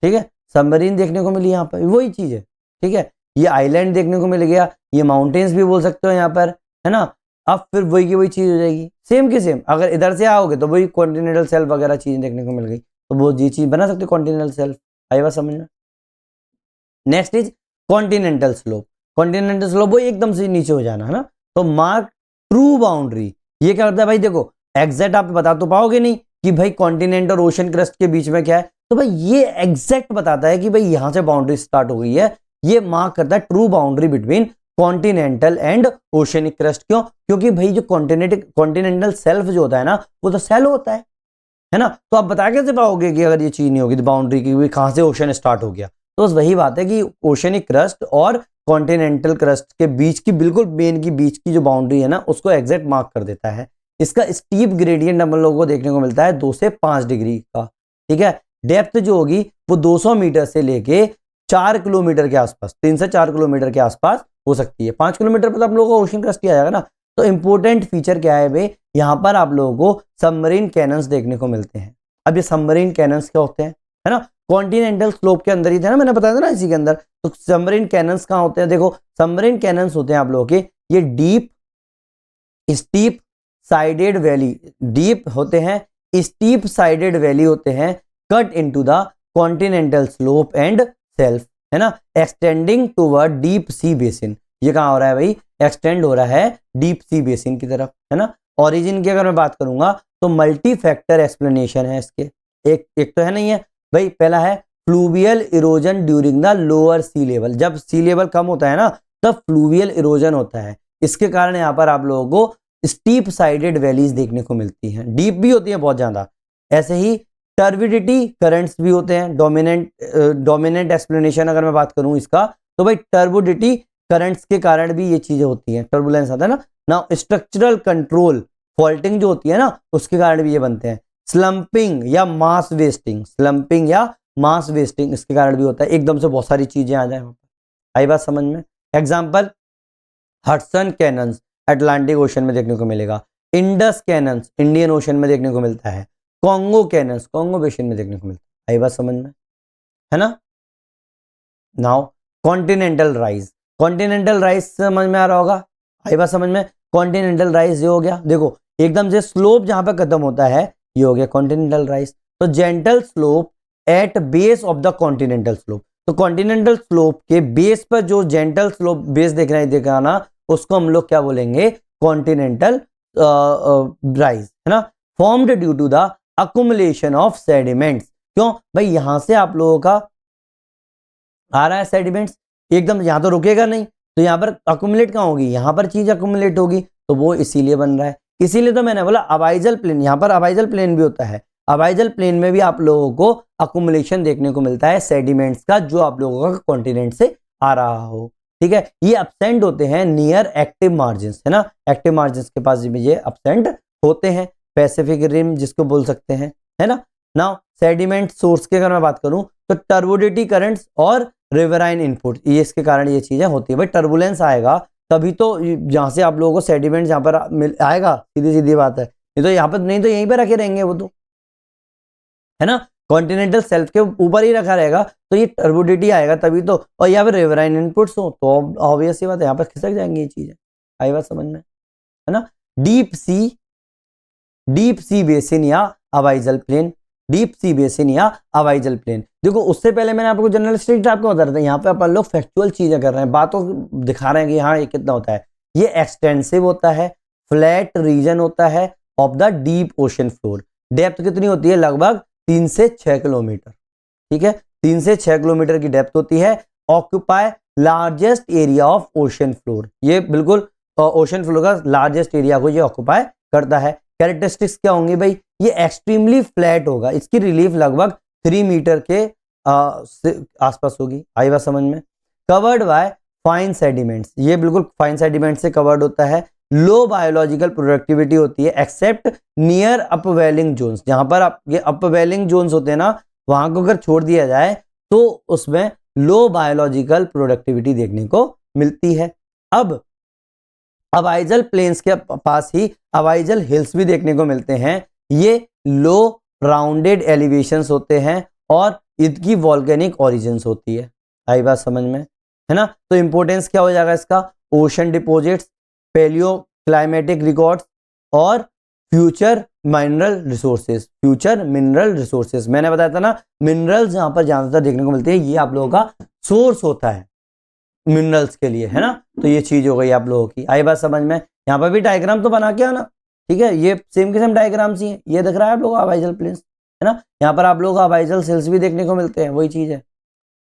ठीक है, सबमरीन देखने को मिली यहाँ पर, वही चीज है, ठीक है। ये आइलैंड देखने को मिल गया, ये माउंटेन्स भी बोल सकते हो यहाँ पर, है ना। अब फिर वही की वही चीज हो जाएगी, सेम की सेम। अगर इधर से आओगे तो वही कॉन्टिनेंटल शेल्फ वगैरह चीज देखने को मिल गई, तो वो ये चीज बना सकते कॉन्टिनेंटल शेल्फ। आई बात समझ में। Next is continental slope. Continental slope वो एकदम से नीचे हो जाना, है ना। तो मार्क ट्रू बाउंड्री, ये क्या करता है भाई, देखो एग्जैक्ट आप बता तो पाओगे नहीं कि भाई कॉन्टिनेंट और ओशन क्रस्ट के बीच में क्या है, तो भाई ये एग्जैक्ट बताता है कि भाई यहां से बाउंड्री स्टार्ट हो गई है। ये मार्क करता है true boundary between continental and oceanic crust. क्यों? क्योंकि भाई जो कॉन्टिनेंटल शेल्फ जो होता है ना, वो तो शेलो होता है ना। तो आप बता कैसे पाओगे कि अगर ये चीज नहीं होगी तो बाउंड्री की, कहां से ओशन स्टार्ट हो गया। तो वही बात है कि ओशनिक क्रस्ट और कॉन्टिनेंटल क्रस्ट के बीच की, बिल्कुल मेन की बीच की जो बाउंड्री है ना, उसको एग्जैक्ट मार्क कर देता है। इसका स्टीप ग्रेडियंट हम लोगों को देखने को मिलता है 2 से 5 डिग्री का, ठीक है। डेप्थ जो होगी वो 200 मीटर से लेके 4 किलोमीटर के आसपास, 3 से 4 किलोमीटर के आसपास हो सकती है। 5 किलोमीटर पर तो आप लोगों को ओशन क्रस्ट किया जाएगा ना। तो इंपॉर्टेंट फीचर क्या है भाई, यहाँ पर आप लोगों को सबमरीन कैनन्स देखने को मिलते हैं। अब ये सबमरीन कैनन्स क्या होते हैं, है ना, कॉन्टिनेंटल स्लोप के अंदर ही थे ना, मैंने बताया था ना इसी के अंदर। तो सबमरीन कैनन्स कहाँ होते हैं, देखो सबमरीन कैनन्स होते हैं आप लोगों के ये deep steep sided valley, deep होते हैं, स्टीप साइडेड वैली होते हैं, cut into the continental slope and shelf, है ना, extending toward deep sea basin. ये कहाँ हो रहा है भाई, एक्सटेंड हो रहा है डीप सी बेसिन की तरफ, है ना। ओरिजिन की अगर मैं बात करूंगा तो मल्टी फैक्टर एक्सप्लेनेशन है इसके। एक तो है नहीं है भाई, पहला है fluvial erosion during the lower sea level. जब सी लेवल कम होता है ना, तब फ्लूवियल इरोजन होता है। इसके कारण यहाँ पर आप लोगों को स्टीप साइडेड वैलीज देखने को मिलती हैं, डीप भी होती है बहुत ज्यादा। ऐसे ही टर्बिडिटी करंट्स भी होते हैं। डोमिनेंट एक्सप्लेनेशन अगर मैं बात करूं इसका, तो भाई टर्बिडिटी करंट्स के कारण भी ये चीजें होती हैं, टर्बुलेंस आता है ना। ना स्ट्रक्चरल कंट्रोल फॉल्टिंग जो होती है ना, उसके कारण भी ये बनते हैं। स्लंपिंग या मास वेस्टिंग, स्लंपिंग या मास वेस्टिंग इसके कारण भी होता है। एकदम से बहुत सारी चीजें आ जाए, आई बात समझ में। Example Hudson cannons Atlantic ocean में देखने को मिलेगा, इंडस कैनन्स इंडियन ओशन में देखने को मिलता है, कॉन्गो कैनन्स कॉन्गो बेसिन में देखने को मिलता है। आई बात समझ में, है ना। Now continental rise, continental rise समझ में आ रहा होगा, आई बात समझ में। कॉन्टिनेंटल राइज ये हो गया, देखो एकदम से स्लोप जहां पर खत्म होता है, ये हो गया कॉन्टिनेंटल राइज। तो gentle slope eight base of the continental slope, तो कॉन्टिनेंटल स्लोप के बेस पर जो जेंटल स्लोप बेस दिखाना, उसको हम लोग क्या बोलेंगे, कॉन्टिनेंटल राइज, है ना। Formed due to the accumulation of sediments. क्यों भाई, यहां से आप लोगों का आ रहा है सेडिमेंट्स, एकदम यहां तो रुकेगा नहीं, तो यहां पर अकुमुलेट कहां होगी, यहां पर चीज अकुमुलेट होगी, तो वो इसीलिए बन रहा है। इसीलिए तो मैंने बोला अबाइजल प्लेन, यहां पर अबाइजल प्लेन भी होता है। अबाइजल प्लेन में भी आप लोगों को अकुमुलेशन देखने को मिलता है सेडिमेंट्स का, जो आप लोगों का कॉन्टिनेंट से आ रहा हो, ठीक है। ये अपसेंट होते हैं नियर एक्टिव मार्जिन, है ना, एक्टिव मार्जिन के पास भी ये अपसेंट होते हैं। पैसिफिक रिम जिसको बोल सकते हैं, है ना। नाउ सेडिमेंट सोर्स की अगर मैं बात करूं तो टर्बुडिटी करंट्स और रिवराइन इनपुट, ये इसके कारण ये चीजें होती है। भाई टर्बुलेंस आएगा तभी तो जहां से आप लोगों को सेडिमेंट जहां पर आएगा, सीधी सीधी बात है। नहीं तो यहाँ पर, नहीं तो यहीं पर रखे रहेंगे वो तो, है ना, कॉन्टिनेंटल शेल्फ के ऊपर ही रखा रहेगा, तो ये टर्बुडिटी आएगा तभी तो। और यहाँ पर रिवराइन इनपुट्स हो तो ऑब्वियस सी बात है, यहाँ पर खिसक जाएंगी ये चीजें, आई बात समझ में, है ना। डीप सी बेसिन या अबाइजल प्लेन, डीप सी बेसिन या अबाइजल प्लेन। देखो उससे पहले मैंने आपको जर्नलिस्टिक आपको बता रहा था, यहाँ पे अपन लोग फैक्चुअल चीजें कर रहे हैं, बातों दिखा रहे हैं कि हाँ ये कितना होता है। ये एक्सटेंसिव होता है, फ्लैट रीजन होता है of the deep ocean floor. Depth कितनी होती है, लगभग 3 से 6 किलोमीटर, ठीक है, 3 से 6 किलोमीटर की डेप्थ होती है। Occupy largest area of ocean floor, ये बिल्कुल ओशन फ्लोर का लार्जेस्ट एरिया को ये ऑक्यूपाई करता है। कैरेक्टरिस्टिक्स क्या होंगे भाई, ये एक्सट्रीमली फ्लैट होगा, इसकी रिलीफ लगभग 3 मीटर के आसपास होगी, आई बात समझ में। कवर्ड बाय फाइन सेडिमेंट्स, ये बिल्कुल फाइन सेडिमेंट से कवर्ड होता है। लो बायोलॉजिकल प्रोडक्टिविटी होती है एक्सेप्ट नियर अपवेलिंग जोन्स, जहां पर आप ये अपवेलिंग जोन्स होते हैं ना, वहां को अगर छोड़ दिया जाए तो उसमें लो बायोलॉजिकल प्रोडक्टिविटी देखने को मिलती है। अब अवाइजल प्लेन्स के पास ही अवाइजल हिल्स भी देखने को मिलते हैं। ये लो राउंडेड एलिवेशंस होते हैं और इनकी वॉल्केनिक ओरिजिन्स होती है। आई बात समझ में, है ना। तो इंपॉर्टेंस क्या हो जाएगा इसका, ocean deposits, paleo climatic records और future mineral resources. Future mineral resources मैंने बताया था ना, मिनरल्स यहां पर ज्यादातर देखने को मिलते हैं, ये आप लोगों का सोर्स होता है मिनरल्स के लिए, है ना। तो ये चीज हो गई आप लोगों की, आई बात समझ में। यहाँ पर भी डायग्राम तो बना के आना, ठीक है, ये सेम के सेम डायग्राम्स ही है। ये दिख रहा है आप लोगों को अवाइजल प्लेन्स, है ना। यहाँ पर आप लोगों को अवाइजल सेल्स भी देखने को मिलते हैं, वही चीज है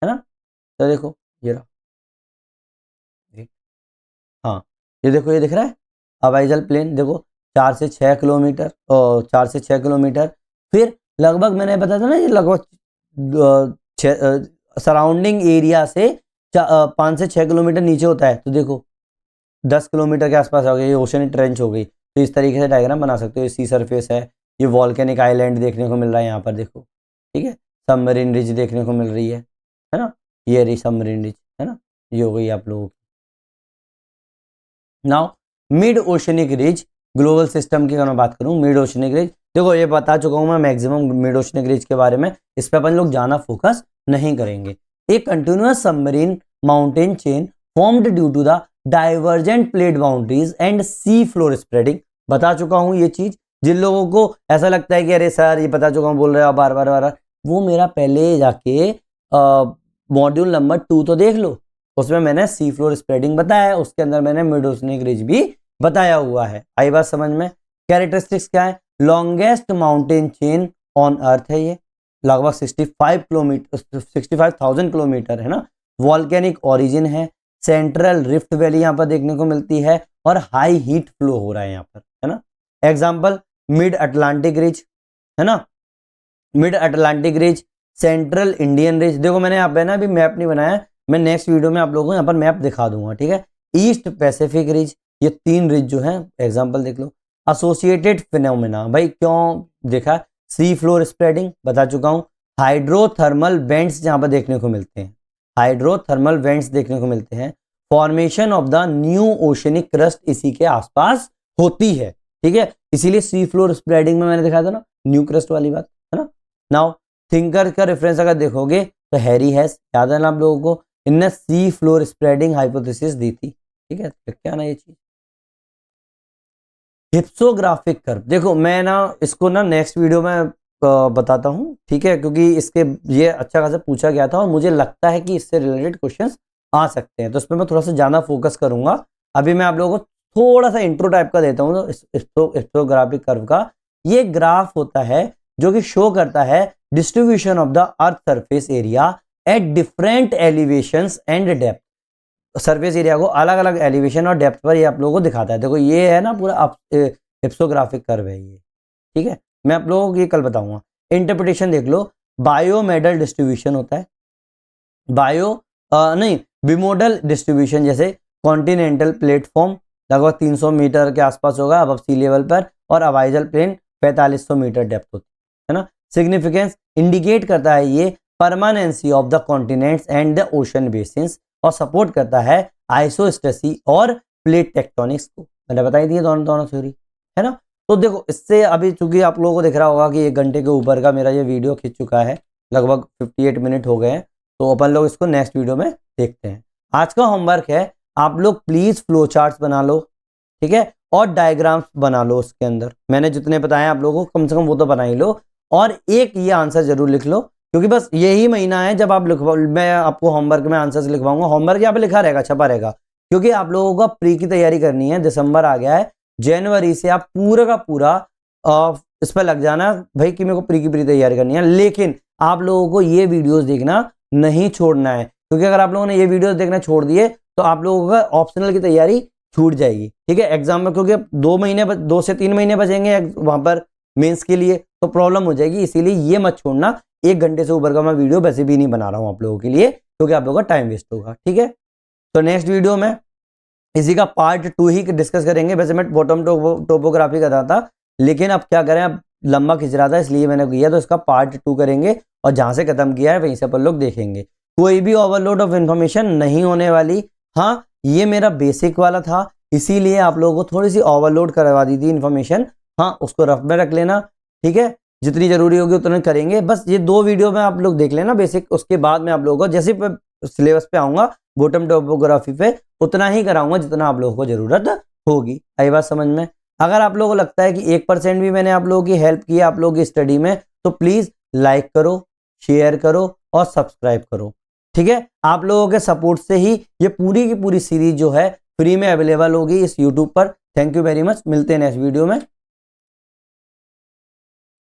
ना। तो देखो ये रहा, हाँ ये देखो, ये दिख रहा है अवाइजल प्लेन, देखो 4 से 6 किलोमीटर और 4 से 6 किलोमीटर। फिर लगभग मैंने बताया था ना, ये लगभग सराउंडिंग एरिया से 5 से 6 किलोमीटर नीचे होता है। तो देखो 10 किलोमीटर के आसपास हो गई, ये ओशन ट्रेंच हो गई। तो इस तरीके से डायग्राम बना सकते हो। ये सी सरफेस है, ये वॉल्केनिक आइलैंड देखने को मिल रहा है यहाँ पर, देखो ठीक है। सबमरीन रिज देखने को मिल रही है ना, ये रही सबमरीन रिज, है ना। ये हो गई आप लोगों की। Now mid oceanic ridge global system की अगर मैं बात करूं, मिड ओशनिक रिज, देखो ये बता चुका हूं मैं मैक्सिमम मिड ओशनिक रिज के बारे में, इस पर अपन लोग ज्यादा फोकस नहीं करेंगे। एक continuous submarine mountain chain formed due to the divergent plate boundaries and sea floor spreading, बता चुका हूं ये चीज। जिन लोगों को ऐसा लगता है कि अरे सर ये बता चुका हूं, बोल रहे हो बार बार बार, वो मेरा पहले जाके मॉड्यूल नंबर 2 तो देख लो, उसमें मैंने सी फ्लोर स्प्रेडिंग बताया है, उसके अंदर मैंने मिड ओशनिक रिज भी बताया हुआ है। आई बात समझ में। कैरेक्टरिस्टिक्स क्या है, longest mountain chain on earth है, ये लगभग 65,000 किलोमीटर, है ना। वॉल्केनिक ओरिजिन है, सेंट्रल रिफ्ट वैली यहाँ पर देखने को मिलती है और हाई हीट फ्लो हो रहा है यहाँ पर, है ना। एग्जाम्पल मिड अटलांटिक रिज, है ना, mid Atlantic ridge, central Indian ridge. देखो मैंने यहाँ पे ना अभी मैप नहीं बनाया, मैं नेक्स्ट वीडियो में आप लोगों को यहाँ पर मैप दिखा दूंगा, ठीक है। ईस्ट पैसिफिक रिज, ये 3 रिज जो है एग्जांपल देख लो। एसोसिएटेड फिनोमेना, भाई क्यों देखा, सी फ्लोर स्प्रेडिंग बता चुका हूँ। हाइड्रोथर्मल वेंट्स जहां पर देखने को मिलते हैं, हाइड्रोथर्मल वेंट्स देखने को मिलते हैं। Formation of the new oceanic crust इसी के आसपास होती है, ठीक है। इसीलिए सी फ्लोर स्प्रेडिंग में मैंने दिखाया था ना, न्यू क्रस्ट वाली बात, है ना। नाउ थिंकर का रेफरेंस अगर देखोगे तो हैरी हैस, याद है ना आप लोगों को, इनने सी फ्लोर स्प्रेडिंग हाइपोथेसिस दी थी, ठीक है। क्या ना ये चीज हिप्सोग्राफिक कर्व, देखो मैं ना इसको ना नेक्स्ट वीडियो में बताता हूँ, ठीक है, क्योंकि इसके ये अच्छा खासा पूछा गया था और मुझे लगता है कि इससे रिलेटेड क्वेश्चंस आ सकते हैं, तो इसमें मैं थोड़ा सा ज्यादा फोकस करूंगा। अभी मैं आप लोगों को थोड़ा सा इंट्रो टाइप का देता हूँ। तो हिप्सोग्राफिक कर्व का ये ग्राफ होता है जो कि शो करता है distribution of the earth surface area at different elevations and depth. Surface area को अलग अलग एलिवेशन और डेप्थ पर ये आप लोगों को दिखाता है। देखो ये है ना पूरा हिप्सोग्राफिक कर्व है ये, ठीक है। मैं आप लोगों को ये कल बताऊंगा। इंटरप्रिटेशन देख लो, बायोमेडल डिस्ट्रीब्यूशन होता है, नहीं बिमोडल डिस्ट्रीब्यूशन, जैसे कॉन्टिनेंटल प्लेटफॉर्म लगभग 300 मीटर के आसपास होगा अब सी लेवल पर, और अवाइजल प्लेन 4500 मीटर डेप्थ होती है ना। सिग्निफिकेंस इंडिकेट करता है ये permanency of the continents and the ocean basins, और सपोर्ट करता है आइसोस्टेसी और प्लेट टेक्टोनिक्स को, मैंने बताई दी दोनों थ्योरी, है ना। तो देखो इससे अभी चूंकि आप लोगों को दिख रहा होगा कि 1 घंटे के ऊपर का मेरा ये वीडियो खिंच चुका है, लगभग 58 मिनट हो गए हैं, तो अपन लोग इसको नेक्स्ट वीडियो में देखते हैं। आज का होमवर्क है, आप लोग प्लीज फ्लो चार्ट्स बना लो, ठीक है, और डायग्राम्स बना लो। उसके अंदर मैंने जितने बताए आप लोगों को कम से कम वो तो बना ही लो, और एक ये आंसर जरूर लिख लो, क्योंकि बस यही महीना है जब आप लिखवा, मैं आपको होमवर्क में आंसर लिखवाऊंगा। होमवर्क यहाँ पे लिखा रहेगा, छपा रहेगा, क्योंकि आप लोगों को प्री की तैयारी करनी है। दिसंबर आ गया है, जनवरी से आप पूरा का पूरा इस पर लग जाना भाई कि मेरे को प्री की तैयारी करनी है। लेकिन आप लोगों को ये वीडियोस देखना नहीं छोड़ना है, क्योंकि अगर आप लोगों ने ये वीडियोस देखना छोड़ दिए तो आप लोगों का ऑप्शनल की तैयारी छूट जाएगी, ठीक है। एग्जाम में क्योंकि 2 से 3 महीने बचेंगे वहां पर मेंस के लिए, तो प्रॉब्लम हो जाएगी। इसीलिए ये मत छोड़ना, 1 घंटे से ऊपर का मैं वीडियो वैसे भी नहीं बना रहा हूं आप लोगों के लिए, क्योंकि आप लोगों का टाइम वेस्ट होगा, ठीक है। तो नेक्स्ट वीडियो में इसी का पार्ट 2 ही डिस्कस करेंगे। वैसे मैं बॉटम टोपोग्राफी कर रहा था, लेकिन अब क्या करें, अब लंबा खिंच रहा था इसलिए मैंने किया, तो इसका पार्ट 2 करेंगे और जहां से खत्म किया है वहीं से अपन लोग देखेंगे। कोई भी ओवरलोड ऑफ इन्फॉर्मेशन नहीं होने वाली। हाँ, ये मेरा बेसिक वाला था, इसीलिए आप लोगों को थोड़ी सी ओवरलोड करवा दी थी इन्फॉर्मेशन। हाँ, उसको रफ में रख लेना, ठीक है, जितनी जरूरी होगी उतना करेंगे। बस ये 2 वीडियो में आप लोग देख लेना बेसिक, उसके बाद मैं आप लोगों को जैसे सिलेबस पे आऊंगा बॉटम टोपोग्राफी पे उतना ही कराऊंगा जितना आप लोगों को जरूरत होगी। आई बात समझ में? अगर आप लोगों को लगता है कि 1% भी मैंने आप लोगों की हेल्प की आप लोगों की स्टडी में, तो प्लीज लाइक करो, शेयर करो और सब्सक्राइब करो, ठीक है। आप लोगों के सपोर्ट से ही ये पूरी की पूरी सीरीज जो है फ्री में अवेलेबल होगी इस यूट्यूब पर। थैंक यू वेरी मच, मिलते हैं नेक्स्ट वीडियो में।